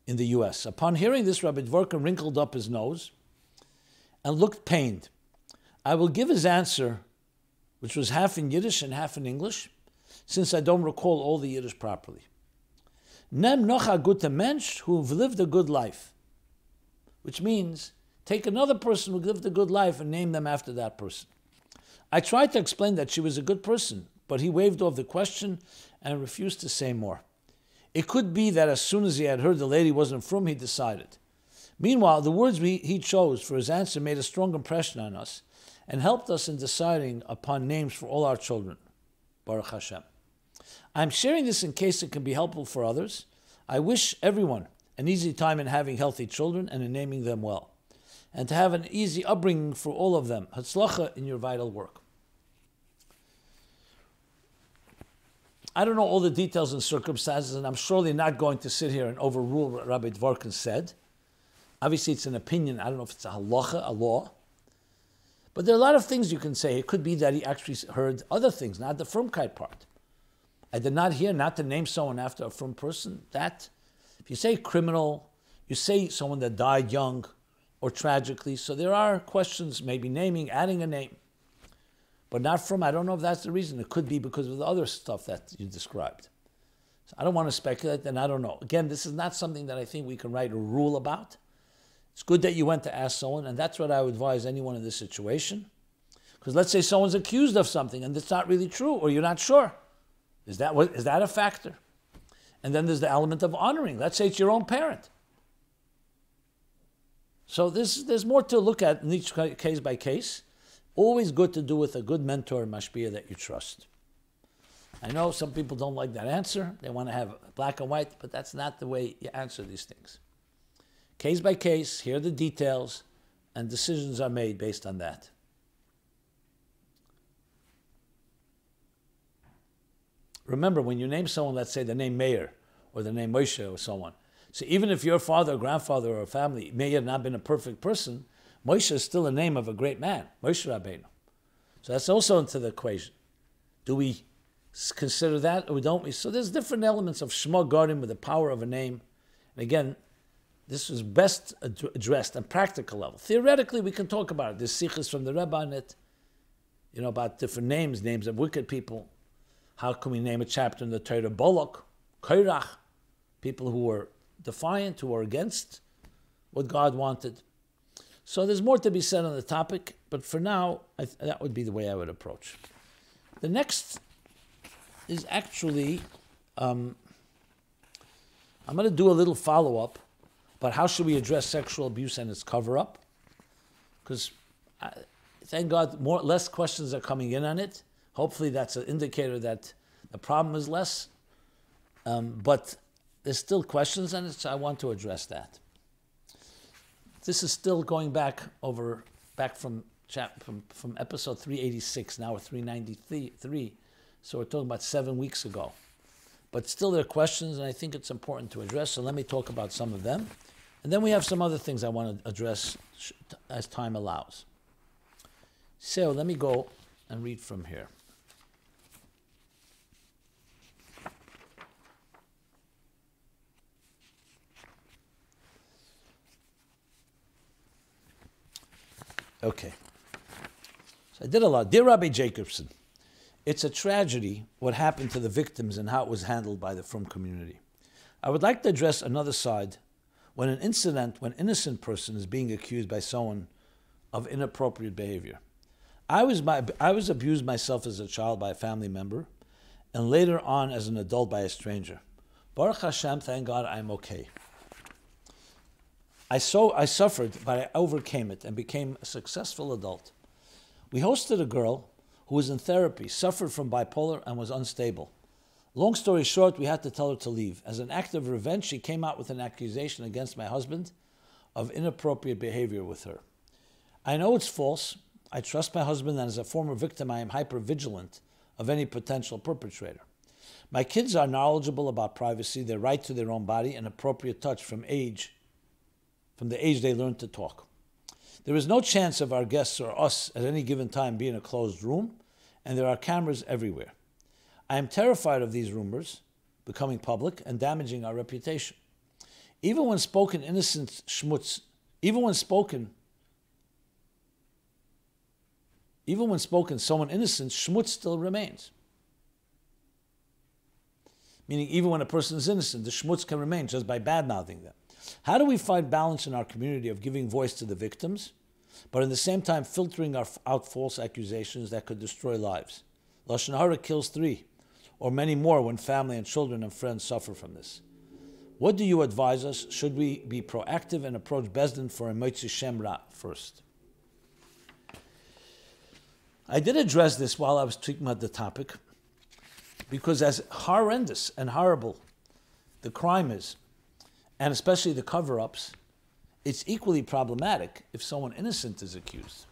in the U.S. Upon hearing this, Rabbi Dvorkin wrinkled up his nose and looked pained. I will give his answer, which was half in Yiddish and half in English, since I don't recall all the Yiddish properly. Nem noch a gute Mensch who've lived a good life, which means take another person who lived a good life and name them after that person. I tried to explain that she was a good person, but he waved off the question and refused to say more. It could be that as soon as he had heard the lady wasn't from, he decided. Meanwhile, the words he chose for his answer made a strong impression on us and helped us in deciding upon names for all our children. Baruch Hashem. I'm sharing this in case it can be helpful for others. I wish everyone an easy time in having healthy children and in naming them well, and to have an easy upbringing for all of them. Hatzlacha in your vital work. I don't know all the details and circumstances, and I'm surely not going to sit here and overrule what Rabbi Dvorkin said. Obviously, it's an opinion. I don't know if it's a halacha, a law. But there are a lot of things you can say. It could be that he actually heard other things, not the frumkeit part. I did not hear not to name someone after a frum person. That, if you say criminal, you say someone that died young or tragically. So there are questions, maybe naming, adding a name. But not from, I don't know if that's the reason. It could be because of the other stuff that you described. So I don't want to speculate, and I don't know. Again, this is not something that I think we can write a rule about. It's good that you went to ask someone, and that's what I would advise anyone in this situation. Because let's say someone's accused of something, and it's not really true, or you're not sure. Is that a factor? And then there's the element of honoring. Let's say it's your own parent. So there's more to look at in each case by case. Always good to do with a good mentor, mashpia that you trust. I know some people don't like that answer. They want to have black and white, but that's not the way you answer these things. Case by case, here are the details, and decisions are made based on that. Remember, when you name someone, let's say the name Meir, or the name Moshe, or someone. So even if your father, or grandfather, or family may have not been a perfect person, Moshe is still a name of a great man, Moshe Rabbeinu. So that's also into the equation. Do we consider that, or don't we? So there's different elements of Shema Garden with the power of a name. And again, this is best addressed on practical level. Theoretically, we can talk about it. There's sikhs from the Rebbe on it, about different names of wicked people. How can we name a chapter in the Torah? Bolok, Kairach, people who were defiant, who were against what God wanted. So there's more to be said on the topic, but for now, that would be the way I would approach. The next is actually, I'm going to do a little follow-up about how should we address sexual abuse and its cover-up, because thank God less questions are coming in on it. Hopefully that's an indicator that the problem is less, but there's still questions on it, so I want to address that. This is still going back from episode 386, now we're 393, so we're talking about 7 weeks ago. But still there are questions, and I think it's important to address, so let me talk about some of them. And then we have some other things I want to address as time allows. So let me go and read from here. Okay. So I did a lot. Dear Rabbi Jacobson, it's a tragedy what happened to the victims and how it was handled by the frum community. I would like to address another side when an innocent person is being accused by someone of inappropriate behavior. I was abused myself as a child by a family member, and later on as an adult by a stranger. Baruch Hashem, thank God I'm okay. I suffered, but I overcame it and became a successful adult. We hosted a girl who was in therapy, suffered from bipolar, and was unstable. Long story short, we had to tell her to leave. As an act of revenge, she came out with an accusation against my husband of inappropriate behavior with her. I know it's false. I trust my husband, and as a former victim, I am hyper-vigilant of any potential perpetrator. My kids are knowledgeable about privacy, their right to their own body, and appropriate touch from the age they learn to talk. There is no chance of our guests or us at any given time being in a closed room, and there are cameras everywhere. I am terrified of these rumors becoming public and damaging our reputation. Even when spoken innocent shmutz, even when spoken someone innocent, shmutz still remains. Meaning even when a person is innocent, the shmutz can remain just by bad-mouthing them. How do we find balance in our community of giving voice to the victims, but at the same time filtering out false accusations that could destroy lives? Lashon hara kills 3, or many more when family and children and friends suffer from this. What do you advise us? Should we be proactive and approach Bezdin for a Moitzi Shem Ra first? I did address this while I was speaking about the topic, because as horrendous and horrible the crime is, and especially the cover-ups, it's equally problematic if someone innocent is accused.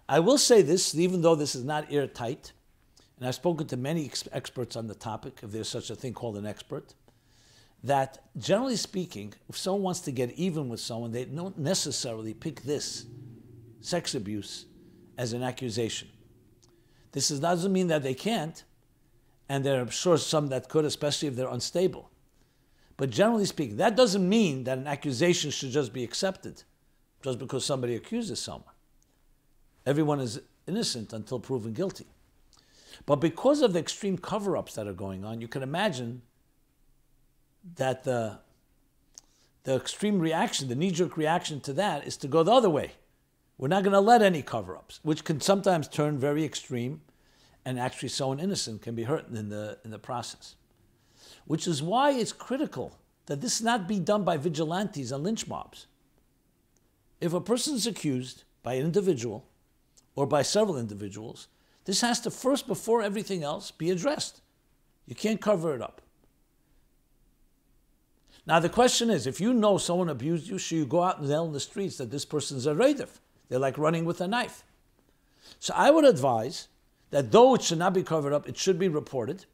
I will say this, even though this is not airtight, and I've spoken to many experts on the topic, if there's such a thing called an expert, that generally speaking, if someone wants to get even with someone, they don't necessarily pick this, sex abuse, as an accusation. This doesn't mean that they can't, and there are sure some that could, especially if they're unstable. But generally speaking, that doesn't mean that an accusation should just be accepted just because somebody accuses someone. Everyone is innocent until proven guilty. But because of the extreme cover-ups that are going on, you can imagine that the extreme reaction, the knee-jerk reaction to that is to go the other way. We're not going to let any cover-ups, which can sometimes turn very extreme, and actually someone innocent can be hurt in the process. Which is why it's critical that this not be done by vigilantes and lynch mobs. If a person is accused by an individual or by several individuals, this has to first, before everything else, be addressed. You can't cover it up. Now the question is, if you know someone abused you, should you go out and yell in the streets that this person's a reidif? They're like running with a knife. So I would advise that though it should not be covered up, it should be reported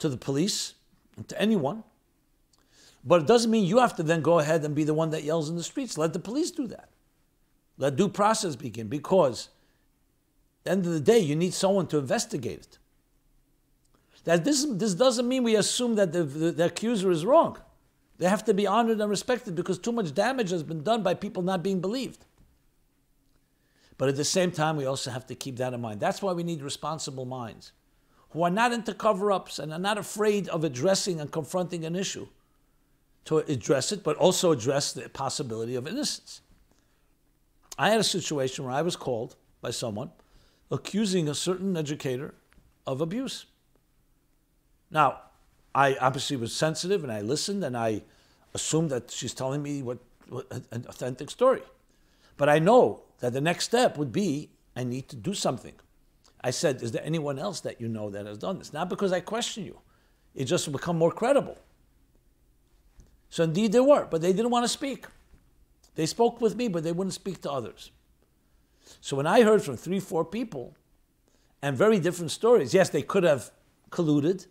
to the police and to anyone. But it doesn't mean you have to then go ahead and be the one that yells in the streets. Let the police do that. Let due process begin, because at the end of the day, you need someone to investigate it. That this doesn't mean we assume that the accuser is wrong. They have to be honored and respected because too much damage has been done by people not being believed. But at the same time, we also have to keep that in mind. That's why we need responsible minds who are not into cover-ups and are not afraid of addressing and confronting an issue to address it, but also address the possibility of innocence. I had a situation where I was called by someone accusing a certain educator of abuse. Now, I obviously was sensitive and I listened and I assumed that she's telling me what an authentic story. But I know that the next step would be, I need to do something. I said, is there anyone else that you know that has done this? Not because I question you. It just will become more credible. So indeed there were, but they didn't want to speak. They spoke with me, but they wouldn't speak to others. So when I heard from 3-4 people, and very different stories, yes, they could have colluded.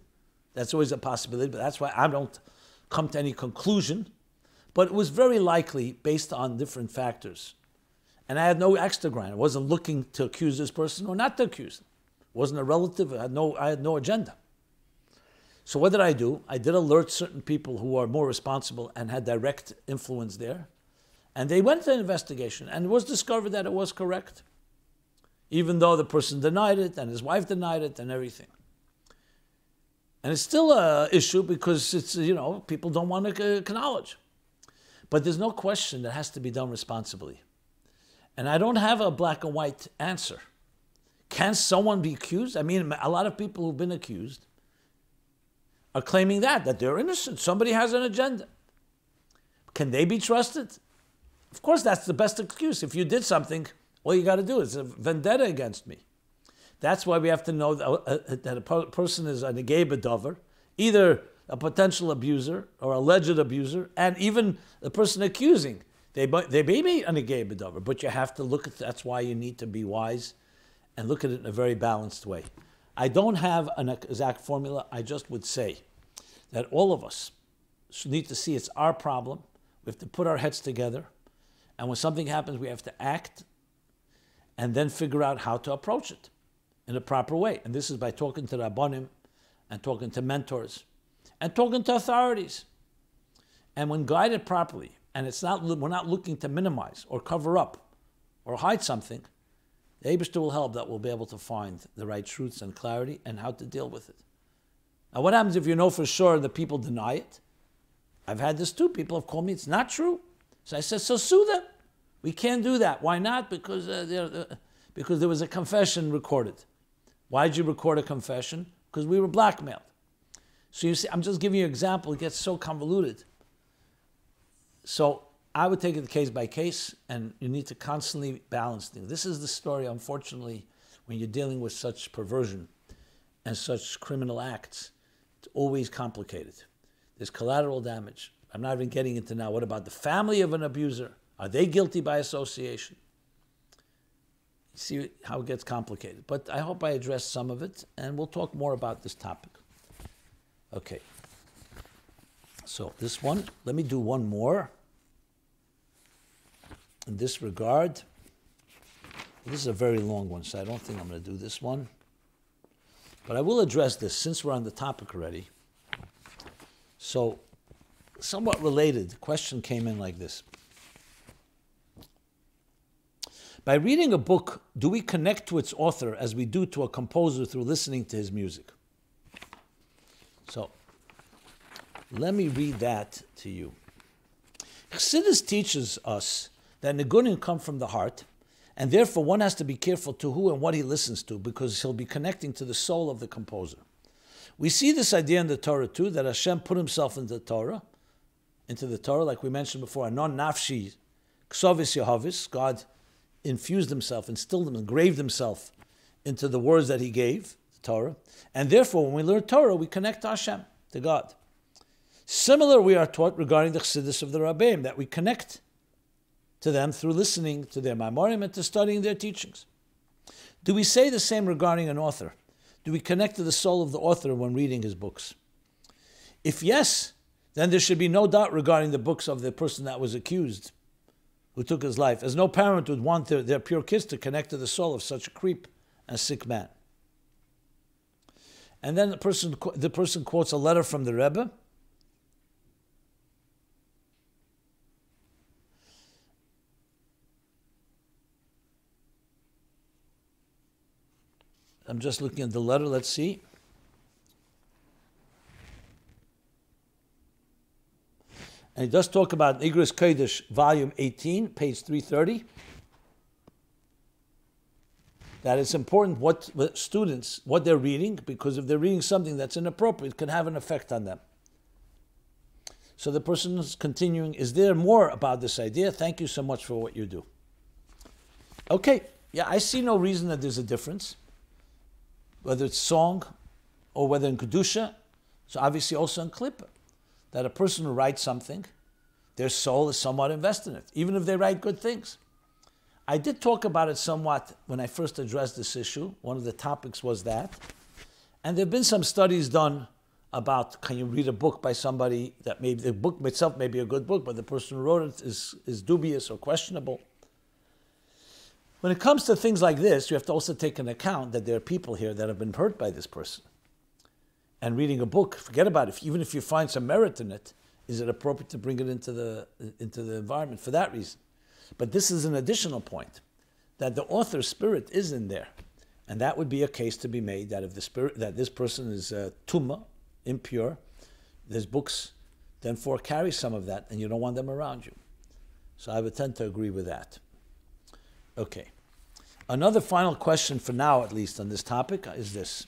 That's always a possibility, but that's why I don't come to any conclusion. But it was very likely based on different factors. And I had no extra ground. I wasn't looking to accuse this person or not to accuse them. It wasn't a relative. I had no agenda. So what did I do? I did alert certain people who are more responsible and had direct influence there. And they went to an investigation, and it was discovered that it was correct, even though the person denied it, and his wife denied it, and everything. And it's still an issue because it's, people don't want to acknowledge. But there's no question that has to be done responsibly. And I don't have a black and white answer. Can someone be accused? I mean, a lot of people who've been accused are claiming that they're innocent. Somebody has an agenda. Can they be trusted? Of course, that's the best excuse. If you did something, all you got to do is a vendetta against me. That's why we have to know that a person is a negei b'davar, either a potential abuser or alleged abuser, and even the person accusing. They may be a negei b'davar, but you have to look at that's why you need to be wise and look at it in a very balanced way. I don't have an exact formula. I just would say that all of us need to see it's our problem. We have to put our heads together. And when something happens, we have to act and then figure out how to approach it in a proper way. And this is by talking to Rabbanim and talking to mentors and talking to authorities. And when guided properly, and we're not looking to minimize or cover up or hide something, the Eibishter will help that we'll be able to find the right truths and clarity and how to deal with it. Now, what happens if you know for sure that people deny it? I've had this too. People have called me, it's not true. So I said, so sue them. We can't do that. Why not? Because there was a confession recorded. Why did you record a confession? Because we were blackmailed. So you see, I'm just giving you an example. It gets so convoluted. So I would take it case by case, and you need to constantly balance things. This is the story, unfortunately, when you're dealing with such perversion and such criminal acts. It's always complicated. There's collateral damage. I'm not even getting into now, what about the family of an abuser? Are they guilty by association? You see how it gets complicated. But I hope I addressed some of it, and we'll talk more about this topic. Okay. So this one, let me do one more. In this regard, this is a very long one, so I don't think I'm going to do this one. But I will address this since we're on the topic already. So, somewhat related, the question came in like this. By reading a book, do we connect to its author as we do to a composer through listening to his music? So, let me read that to you. Chassidus teaches us that nigunim come from the heart, and therefore one has to be careful to who and what he listens to, because he'll be connecting to the soul of the composer. We see this idea in the Torah too, that Hashem put himself into the Torah, like we mentioned before, anon nafshi ksovis yehavis, God infused himself, instilled him, engraved himself into the words that he gave, the Torah, and therefore when we learn Torah, we connect to Hashem, to God. Similar, we are taught regarding the Chassidus of the Rabbeim, that we connect to them through listening to their Maimorim and to studying their teachings. Do we say the same regarding an author? Do we connect to the soul of the author when reading his books? If yes, then there should be no doubt regarding the books of the person that was accused, who took his life, as no parent would want their pure kids to connect to the soul of such a creep and sick man. And then the person quotes a letter from the Rebbe. I'm just looking at the letter, let's see. And he does talk about Igros Kodesh, volume 18, page 330. That it's important what students, what they're reading, because if they're reading something that's inappropriate, it can have an effect on them. So the person is continuing, is there more about this idea? Thank you so much for what you do. Okay, yeah, I see no reason that there's a difference, whether it's song or whether in Kedusha, so obviously also in Klippa, that a person who writes something, their soul is somewhat invested in it, even if they write good things. I did talk about it somewhat when I first addressed this issue. One of the topics was that. And there have been some studies done about, can you read a book by somebody that maybe the book itself may be a good book, but the person who wrote it is dubious or questionable. When it comes to things like this, you have to also take into account that there are people here that have been hurt by this person. And reading a book, forget about it. Even if you find some merit in it, is it appropriate to bring it into the environment for that reason? But this is an additional point, that the author's spirit is in there. And that would be a case to be made that if the spirit, that this person is tumma, impure, there's books, then carry some of that, and you don't want them around you. So I would tend to agree with that. Okay. Another final question for now, at least, on this topic is this.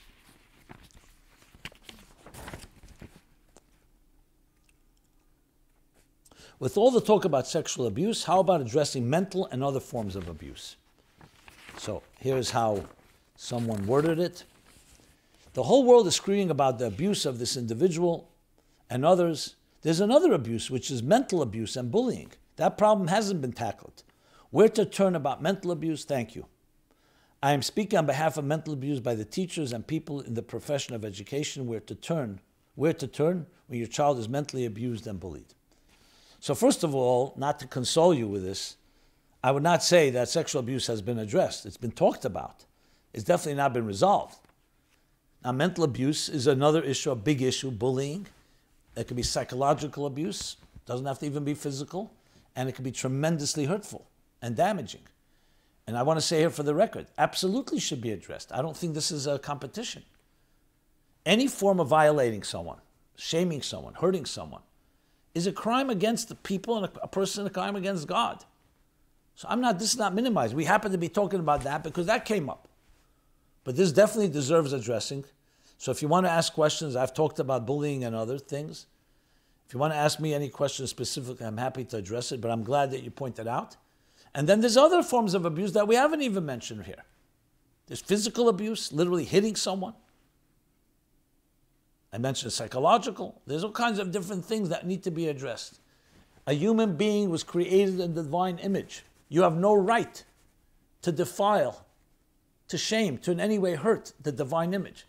With all the talk about sexual abuse, how about addressing mental and other forms of abuse? So here's how someone worded it. The whole world is screaming about the abuse of this individual and others. There's another abuse, which is mental abuse and bullying. That problem hasn't been tackled. Where to turn about mental abuse? Thank you. I am speaking on behalf of mental abuse by the teachers and people in the profession of education. Where to turn when your child is mentally abused and bullied. So first of all, not to console you with this, I would not say that sexual abuse has been addressed. It's been talked about. It's definitely not been resolved. Now, mental abuse is another issue, a big issue, bullying. There could be psychological abuse. It doesn't have to even be physical, and it can be tremendously hurtful and damaging. And I want to say here for the record, absolutely should be addressed. I don't think this is a competition. Any form of violating someone, shaming someone, hurting someone, is a crime against the people and a person, a crime against God. So this is not minimized. We happen to be talking about that because that came up. But this definitely deserves addressing. So if you want to ask questions, I've talked about bullying and other things. If you want to ask me any questions specifically, I'm happy to address it, but I'm glad that you pointed out. And then there's other forms of abuse that we haven't even mentioned here. There's physical abuse, literally hitting someone. I mentioned psychological. There's all kinds of different things that need to be addressed. A human being was created in the divine image. You have no right to defile, to shame, to in any way hurt the divine image.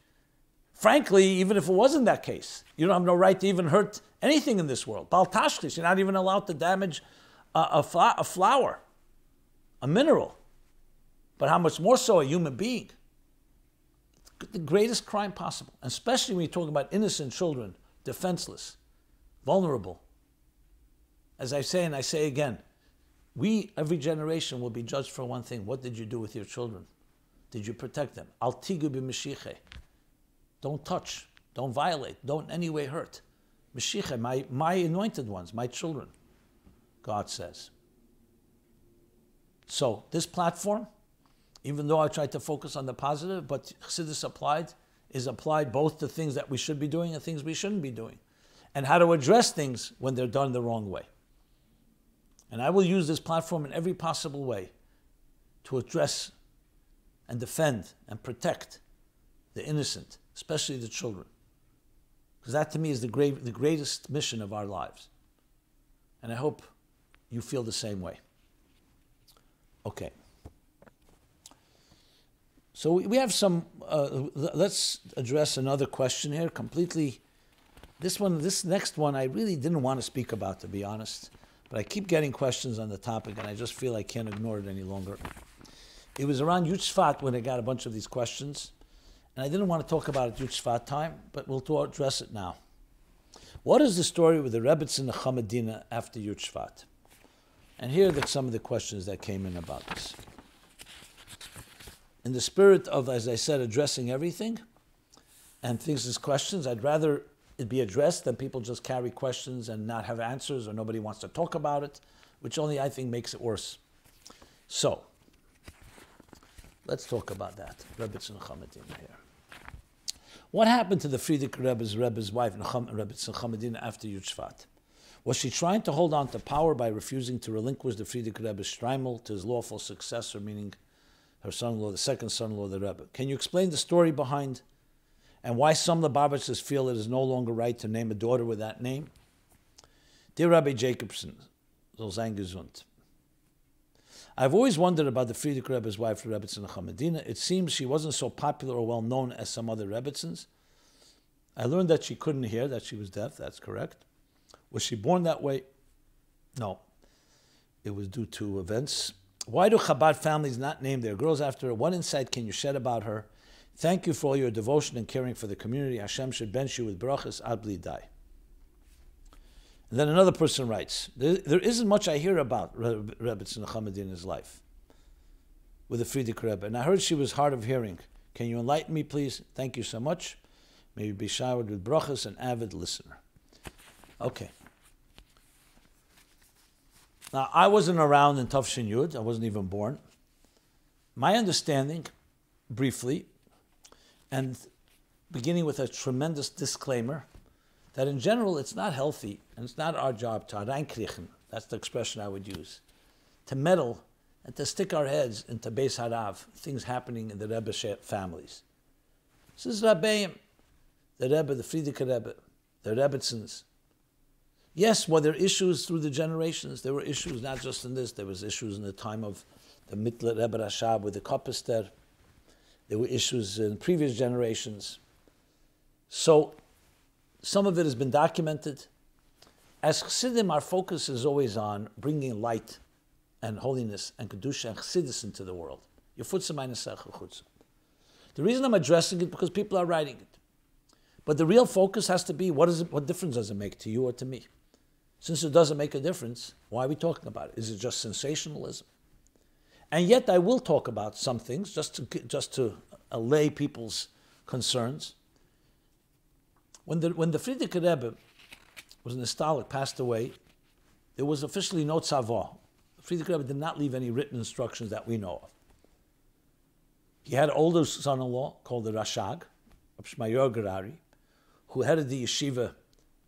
Frankly, even if it wasn't that case, you don't have no right to even hurt anything in this world. Bal tashchis, you're not even allowed to damage a flower, a mineral. But how much more so a human being? The greatest crime possible, especially when you're talking about innocent children, defenseless, vulnerable. As I say, and I say again, every generation will be judged for one thing. What did you do with your children? Did you protect them? Al tigu b'mishiche. Don't touch, don't violate, don't in any way hurt. Mishiche, my anointed ones, my children, God says. So this platform, even though I tried to focus on the positive, but Chassidus is applied both to things that we should be doing and things we shouldn't be doing, and how to address things when they're done the wrong way. And I will use this platform in every possible way to address and defend and protect the innocent, especially the children. Because that to me is the greatest mission of our lives. And I hope you feel the same way. Okay. So we have some, let's address another question here completely. This next one I really didn't want to speak about, to be honest. But I keep getting questions on the topic and I just feel I can't ignore it any longer. It was around Yud Shvat when I got a bunch of these questions. And I didn't want to talk about it Yud Shvat time, but we'll address it now. What is the story with the Rebbetzin and the Chamadina after Yud Shvat? And here are some of the questions that came in about this. In the spirit of, as I said, addressing everything and things as questions, I'd rather it be addressed than people just carry questions and not have answers or nobody wants to talk about it, which only I think makes it worse. So, let's talk about that. Rebbetzin Chamadina here. What happened to the Frierdiker Rebbe's wife, Rebbetzin Chamadina, after Yud Shvat? Was she trying to hold on to power by refusing to relinquish the Frierdiker Rebbe's shtreimel to his lawful successor, meaning her son-in-law, the second son-in-law of the Rebbe? Can you explain the story behind and why some of the Babitzes feel it is no longer right to name a daughter with that name? Dear Rabbi Jacobson, soll sein gesund. I've always wondered about the Frierdiker Rebbe's wife, Rebbetzin Chamadina. It seems she wasn't so popular or well known as some other Rebbetzins. I learned that she couldn't hear, that she was deaf. That's correct. Was she born that way? No. It was due to events. Why do Chabad families not name their girls after her? What insight can you shed about her? Thank you for all your devotion and caring for the community. Hashem should bench you with brachas ad bli dai. And then another person writes, there isn't much I hear about Rebbetzin Chamadina's life with the Frierdiker Rebbe. And I heard she was hard of hearing. Can you enlighten me, please? Thank you so much. May you be showered with brachas, an avid listener. Okay. Now, I wasn't around in Tafshin Yud. I wasn't even born. My understanding, briefly, and beginning with a tremendous disclaimer, that in general it's not healthy, and it's not our job to reinkriegen, that's the expression I would use, to meddle and to stick our heads into Beis Harav, things happening in the Rebbe families. This is Rabbeim, the Rebbe, the Frierdiker Rebbe, the Rebbetzins. Yes, were there issues through the generations? There were issues not just in this. There was issues in the time of the Mittler Rebbe Rashab with the Koppester. There were issues in previous generations. So some of it has been documented. As Chassidim, our focus is always on bringing light and holiness and Kedusha and Chassidus into the world. The reason I'm addressing it because people are writing it. But the real focus has to be, what difference does it make to you or to me? Since it doesn't make a difference, why are we talking about it? Is it just sensationalism? And yet I will talk about some things just to allay people's concerns. When the Frierdiker Rebbe was nostalgic, passed away, there was officially no tzavah. The Frierdiker Rebbe did not leave any written instructions that we know of. He had an older son-in-law called the Rashag, Shmayor Gerari, who headed the yeshiva,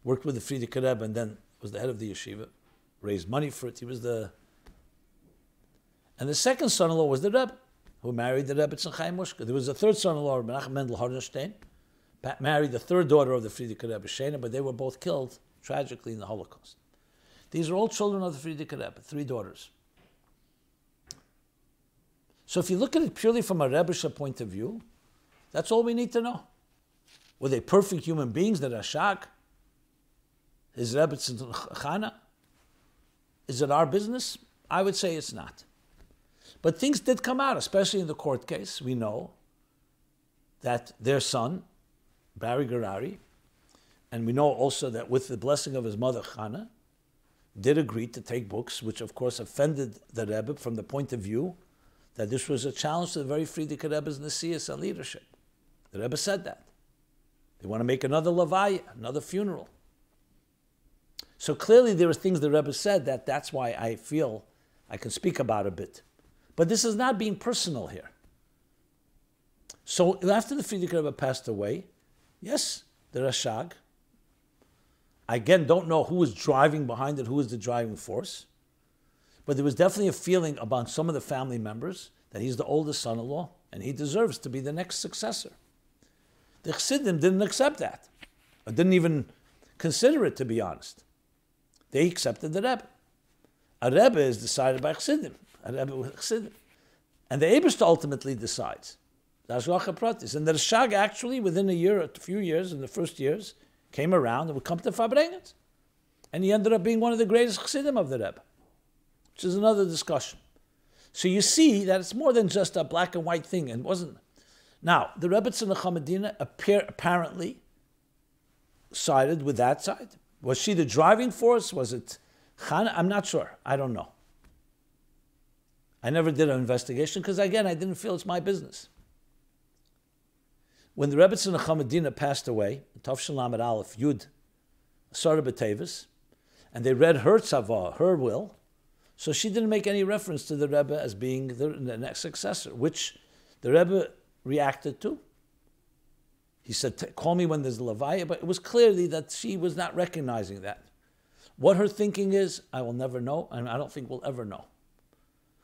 worked with the Frierdiker Rebbe, and then was the head of the yeshiva, raised money for it. And the second son-in-law was the Rebbe, who married the Rebbe Chaim Mushka. There was a third son-in-law, Menachem Mendel Hardenstein, married the third daughter of the Frierdiker Rebbe, Shena, but they were both killed tragically in the Holocaust. These are all children of the Frierdiker Rebbe, 3 daughters. So if you look at it purely from a Rebbe's point of view, that's all we need to know. Were they perfect human beings, the Rashag? His Rebbe Chana? Is it our business? I would say it's not. But things did come out, especially in the court case. We know that their son, Barry Gerari, and we know also that with the blessing of his mother, Chana, did agree to take books, which of course offended the Rebbe from the point of view that this was a challenge to the very Frierdiker Rebbe's Nesius and leadership. The Rebbe said that. They want to make another Levaya, another funeral. So clearly there were things the Rebbe said that's why I feel I can speak about a bit. But this is not being personal here. So after the Frierdiker Rebbe passed away, yes, the Rashag, I again don't know who was driving behind it, who was the driving force, but there was definitely a feeling among some of the family members that he's the oldest son-in-law and he deserves to be the next successor. The Chassidim didn't accept that, or didn't even consider it, to be honest. They accepted the Rebbe. A Rebbe is decided by Chassidim. A Rebbe with Chassidim. And the Eibishter ultimately decides. The Hashgacha Pratis. And the Rashag actually, within a year, a few years, in the first years, came around and would come to Fabrengens. And he ended up being one of the greatest Chassidim of the Rebbe, which is another discussion. So you see that it's more than just a black and white thing. And wasn't. Now, the Rebbe Tzemach Medina apparently sided with that side. Was she the driving force? Was it Chana? I'm not sure. I don't know. I never did an investigation because, again, I didn't feel it's my business. When the Rebbe Tzemach Medina passed away, Tov Shin Lamed Aleph Yud Asara B'Tevis, and they read her tzavah, her will, so she didn't make any reference to the Rebbe as being the next successor, which the Rebbe reacted to. He said, call me when there's a Levaya, but it was clearly that she was not recognizing that. What her thinking is, I will never know, and I don't think we'll ever know.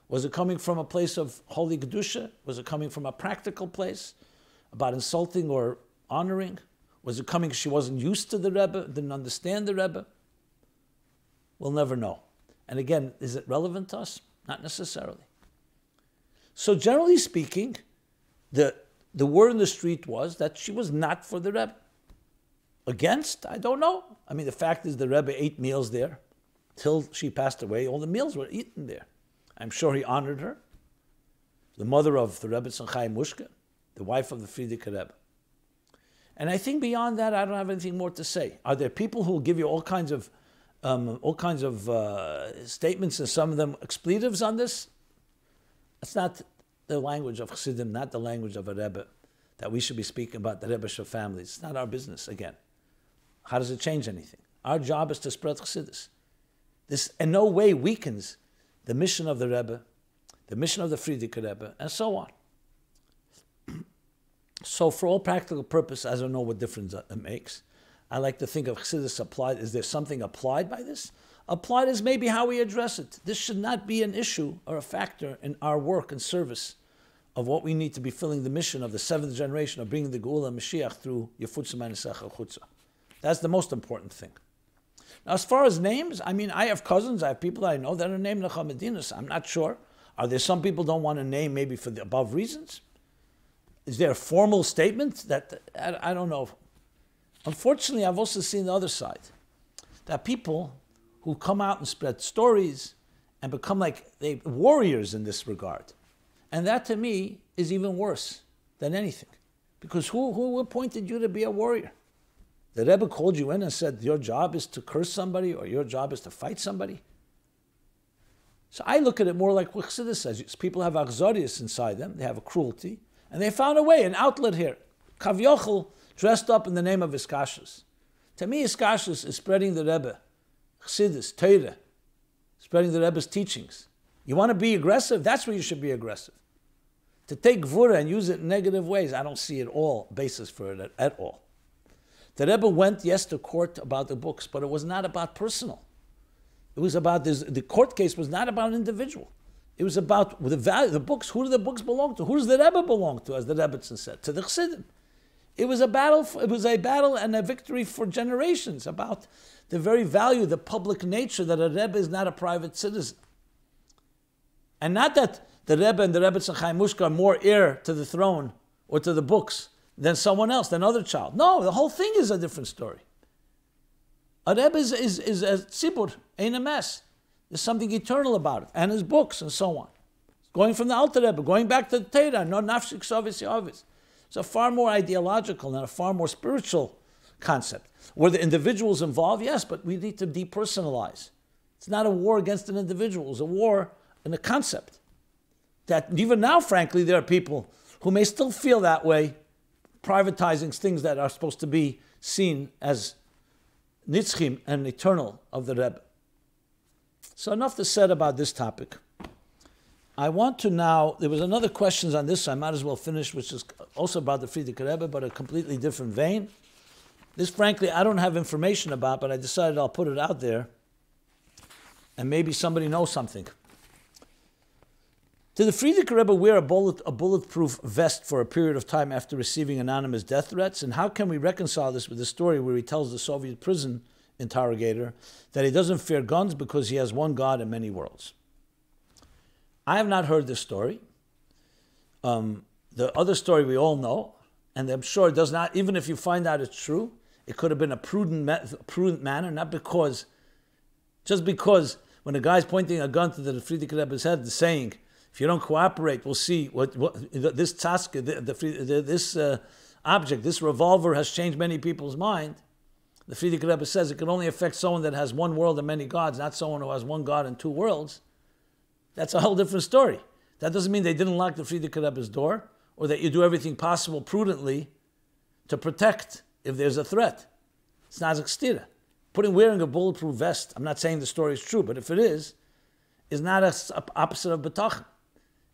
Was it coming from a place of holy Kedusha? Was it coming from a practical place about insulting or honoring? Was it coming because she wasn't used to the Rebbe, didn't understand the Rebbe? We'll never know. And again, is it relevant to us? Not necessarily. So generally speaking, the word in the street was that she was not for the Rebbe. Against? I don't know. I mean, the fact is the Rebbe ate meals there. Till she passed away, all the meals were eaten there. I'm sure he honored her. The mother of the Rebbe Chaim Mushka, the wife of the Frierdiker Rebbe. And I think beyond that, I don't have anything more to say. Are there people who will give you all kinds of statements and some of them expletives on this? That's not the language of Chassidim, not the language of a Rebbe, that we should be speaking about the Rebbe's families. It's not our business, again. How does it change anything? Our job is to spread Chassidus. This in no way weakens the mission of the Rebbe, the mission of the Frierdiker Rebbe, and so on. So for all practical purposes, I don't know what difference it makes. I like to think of Chassidus applied. Is there something applied by this? Applied is maybe how we address it. This should not be an issue or a factor in our work and service of what we need to be filling the mission of the 7th generation of bringing the Geula and Mashiach through Yefutza Manisecha Chutza. That's the most important thing. Now, as far as names, I mean, I have cousins, I have people I know that are named Nechal Medinas. I'm not sure. Are there some people don't want to name maybe for the above reasons? Is there a formal statement that, I don't know. Unfortunately, I've also seen the other side. That people who come out and spread stories and become like warriors in this regard. And that to me is even worse than anything. Because who appointed you to be a warrior? The Rebbe called you in and said, your job is to curse somebody or your job is to fight somebody? So I look at it more like what Chassidus says. People have achzorius inside them. They have a cruelty. And they found a way, an outlet here. Vayakhel dressed up in the name of Iskashus. To me, Iskashus is spreading the Rebbe, Chassidus, Torah, spreading the Rebbe's teachings. You want to be aggressive? That's where you should be aggressive. To take Gvura and use it in negative ways, I don't see at all basis for it at all. The Rebbe went, yes, to court about the books, but it was not about personal. It was about this. The court case was not about an individual. It was about the value, the books. Who do the books belong to? Who does the Rebbe belong to, as the Rebbetzin said? To the Chassidim. It was a battle. It was a battle and a victory for generations about the very value, the public nature that a Rebbe is not a private citizen, and not that the Rebbe and the Rebbetzin Chaim Mushka are more heir to the throne or to the books than someone else, than other child. No, the whole thing is a different story. A Rebbe is a tzibur, ain't a mess. There's something eternal about it, and his books and so on. Going from the Alter Rebbe, going back to the Torah, no nafshik sovis yavis. It's a far more ideological and a far more spiritual concept. Were the individuals involved? Yes, but we need to depersonalize. It's not a war against an individual. It's a war in a concept. That even now, frankly, there are people who may still feel that way, privatizing things that are supposed to be seen as nitzchim and eternal of the Rebbe. So enough to said about this topic. I want to now, there was another question on this, so I might as well finish, which is also about the Frierdiker Rebbe, but a completely different vein. This, frankly, I don't have information about, but I decided I'll put it out there, and maybe somebody knows something. Did the Frierdiker Rebbe wear a bulletproof vest for a period of time after receiving anonymous death threats? And how can we reconcile this with the story where he tells the Soviet prison interrogator that he doesn't fear guns because he has one God and many worlds? I have not heard this story. The other story we all know, and I'm sure it does not, even if you find out it's true, it could have been a prudent manner, not because, just because when a guy's pointing a gun to the Frierdiker Rebbe's head and saying, if you don't cooperate, we'll see what this taska, this object, this revolver has changed many people's mind. The Frierdiker Rebbe says it can only affect someone that has one world and many gods, not someone who has one God and two worlds. That's a whole different story. That doesn't mean they didn't lock the Frierdiker Rebbe's door, or that you do everything possible prudently to protect if there's a threat. It's not a wearing a bulletproof vest, I'm not saying the story is true, but if it is not an opposite of betachon.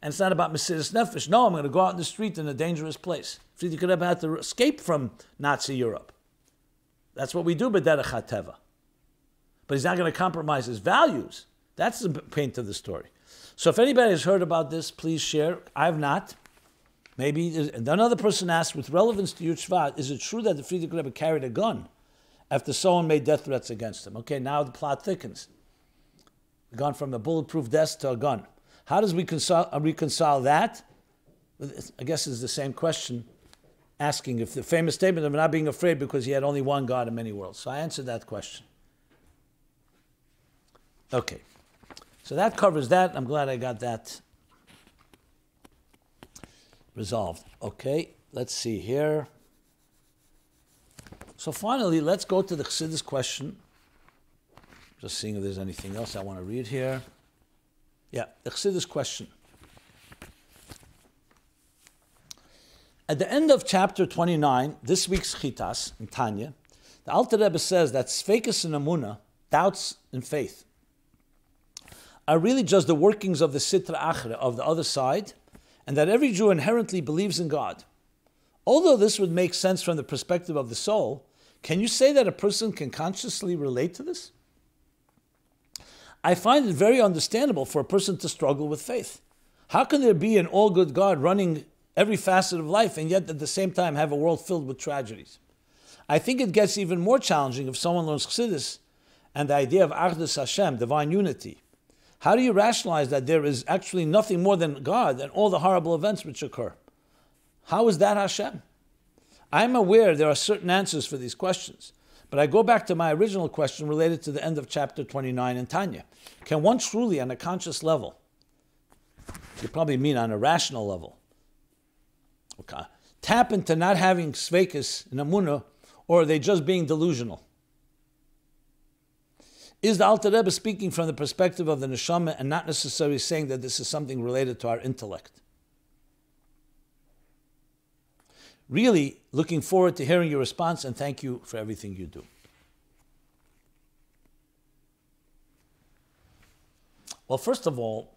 And it's not about Mesiras Nefesh. No, I'm going to go out in the street in a dangerous place. Frierdiker Rebbe had to escape from Nazi Europe. That's what we do, b'derech hateva. But he's not going to compromise his values. That's the paint of the story. So if anybody has heard about this, please share. I have not. Maybe another person asked, with relevance to Yud Shvat, is it true that the Frierdiker Rebbe carried a gun after someone made death threats against him? Okay, now the plot thickens. We've gone from a bulletproof vest to a gun. How does we reconcile that? I guess it's the same question, asking if the famous statement of not being afraid because he had only one God in many worlds. So I answered that question. Okay. So that covers that. I'm glad I got that resolved. Okay, let's see here. So finally, let's go to the Chassidus question. Just seeing if there's anything else I want to read here. Yeah, the Chassidus question. At the end of chapter 29, this week's Chitas in Tanya, the Alter Rebbe says that Sfeikus and Amunah, doubts in faith, are really just the workings of the Sitra Achra, of the other side, and that every Jew inherently believes in God. Although this would make sense from the perspective of the soul, can you say that a person can consciously relate to this? I find it very understandable for a person to struggle with faith. How can there be an all-good God running every facet of life and yet at the same time have a world filled with tragedies? I think it gets even more challenging if someone learns Chassidus and the idea of Achdus Hashem, divine unity. How do you rationalize that there is actually nothing more than God and all the horrible events which occur? How is that Hashem? I'm aware there are certain answers for these questions, but I go back to my original question related to the end of chapter 29 in Tanya. Can one truly, on a conscious level, you probably mean on a rational level, okay, tap into not having sveikus and amunah Or are they just being delusional? Is the Alter Rebbe speaking from the perspective of the neshama and not necessarily saying that this is something related to our intellect? Really looking forward to hearing your response, and thank you for everything you do. Well, first of all,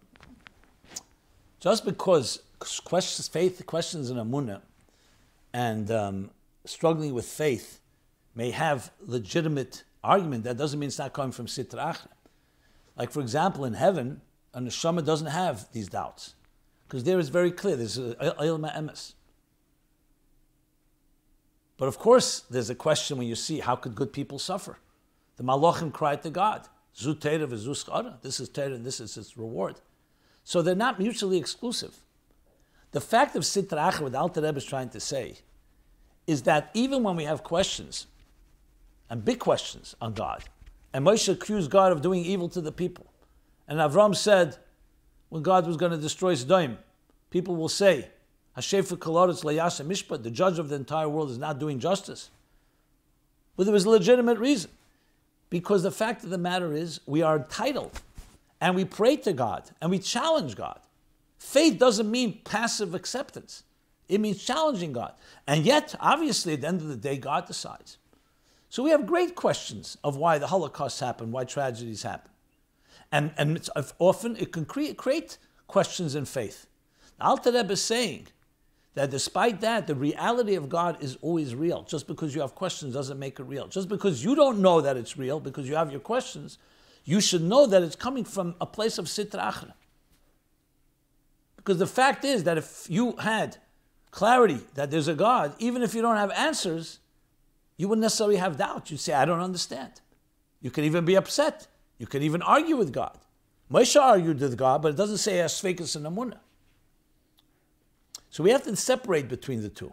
just because faith questions in Amunah and struggling with faith may have legitimate argument, that doesn't mean it's not coming from Sitra Achra. Like, for example, in heaven, a neshama doesn't have these doubts, because there is very clear, there's Eil Ma'emes. But of course, there's a question when you see, how could good people suffer? The Malachim cried to God, Zu Teira v'Zu Schara. This is Teira and this is its reward. So they're not mutually exclusive. The fact of Sitra Achra, what Alter Rebbe is trying to say, is that even when we have questions, and big questions on God, and Moshe accused God of doing evil to the people, and Avram said, when God was going to destroy Sodom, people will say, Hashefer Koloretz Layaseh Mishpat, the judge of the entire world is not doing justice. But there was a legitimate reason. Because the fact of the matter is, we are entitled, and we pray to God, and we challenge God. Faith doesn't mean passive acceptance. It means challenging God. And yet, obviously, at the end of the day, God decides. So we have great questions of why the Holocaust happened, why tragedies happen. And it's, often it can create questions in faith. The Alter Rebbe is saying that despite that, the reality of God is always real. Just because you have questions doesn't make it real. Just because you don't know that it's real, because you have your questions, you should know that it's coming from a place of Sitra Achra. Because the fact is that if you had clarity that there's a God, even if you don't have answers, you wouldn't necessarily have doubt. You'd say, I don't understand. You could even be upset. You could even argue with God. Moshe argued with God, but it doesn't say Asfekus and Amunah. So we have to separate between the two.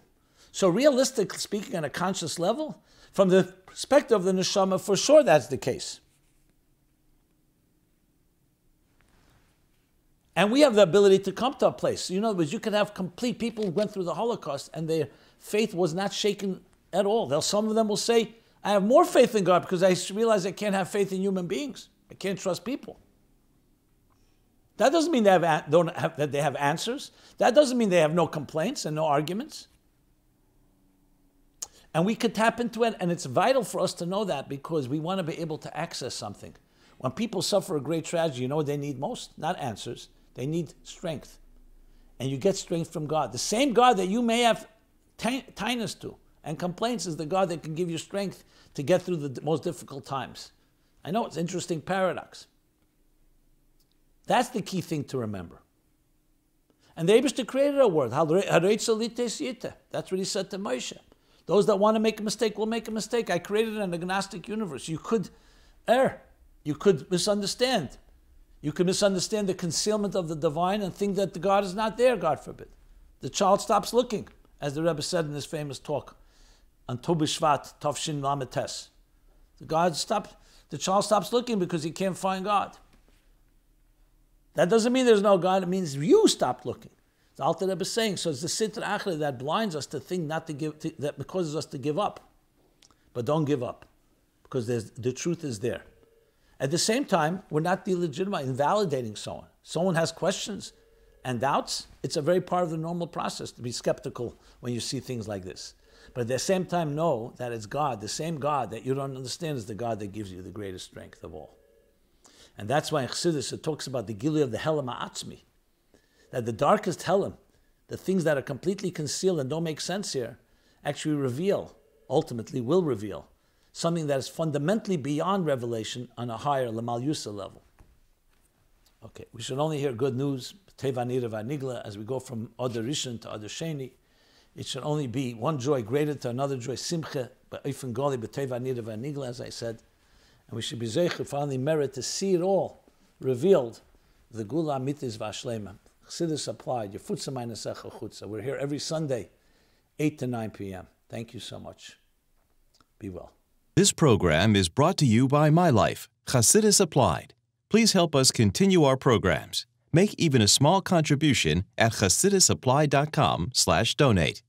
So realistically speaking, on a conscious level, from the perspective of the neshama, for sure that's the case. And we have the ability to come to a place. In other words, you could have complete people who went through the Holocaust and their faith was not shaken at all. Some of them will say, I have more faith in God because I realize I can't have faith in human beings. I can't trust people. That doesn't mean that they have answers. That doesn't mean they have no complaints and no arguments. And we could tap into it, and it's vital for us to know that because we want to be able to access something. When people suffer a great tragedy, you know what they need most? Not answers. They need strength. And you get strength from God. The same God that you may have tinnitus to and complaints is the God that can give you strength to get through the most difficult times. I know it's an interesting paradox. That's the key thing to remember. And the Eibishter created a word. That's what he said to Moshe. Those that want to make a mistake will make a mistake. I created an agnostic universe. You could err. You could misunderstand. You could misunderstand the concealment of the divine and think that the God is not there, God forbid. The child stops looking, as the Rebbe said in his famous talk on Tu B'Shvat, Tavshin Lametes. The child stops looking because he can't find God. That doesn't mean there's no God. It means you stopped looking. The Alter Rebbe is saying, so it's the Sitra Achra that blinds us to think not to give, that causes us to give up. But don't give up, because the truth is there. At the same time, we're not delegitimate, invalidating someone. Someone has questions and doubts. It's a very part of the normal process to be skeptical when you see things like this. But at the same time, know that it's God, the same God that you don't understand is the God that gives you the greatest strength of all. And that's why in Chassidus it talks about the Gilui of the Helam Ha'atzmi, that the darkest Helam, the things that are completely concealed and don't make sense here, actually ultimately will reveal, something that is fundamentally beyond revelation on a higher Lamal Yusa level. Okay, we should only hear good news, Tevanira Vanigla, as we go from Adar Rishon to Adar Sheni. It should only be one joy greater to another joy, Simcha, Ba'ifin Goli, B'Tevanira Vanigla, as I said. And we should be zeicher, finally merit to see it all revealed, the Gula Amitis Vashlema. Chassidus applied, Yefutza Ma'anesecha Chutza. We're here every Sunday, 8 to 9 p.m. Thank you so much. Be well. This program is brought to you by My Life, Chassidus Applied. Please help us continue our programs. Make even a small contribution at chassidusapply.com/donate.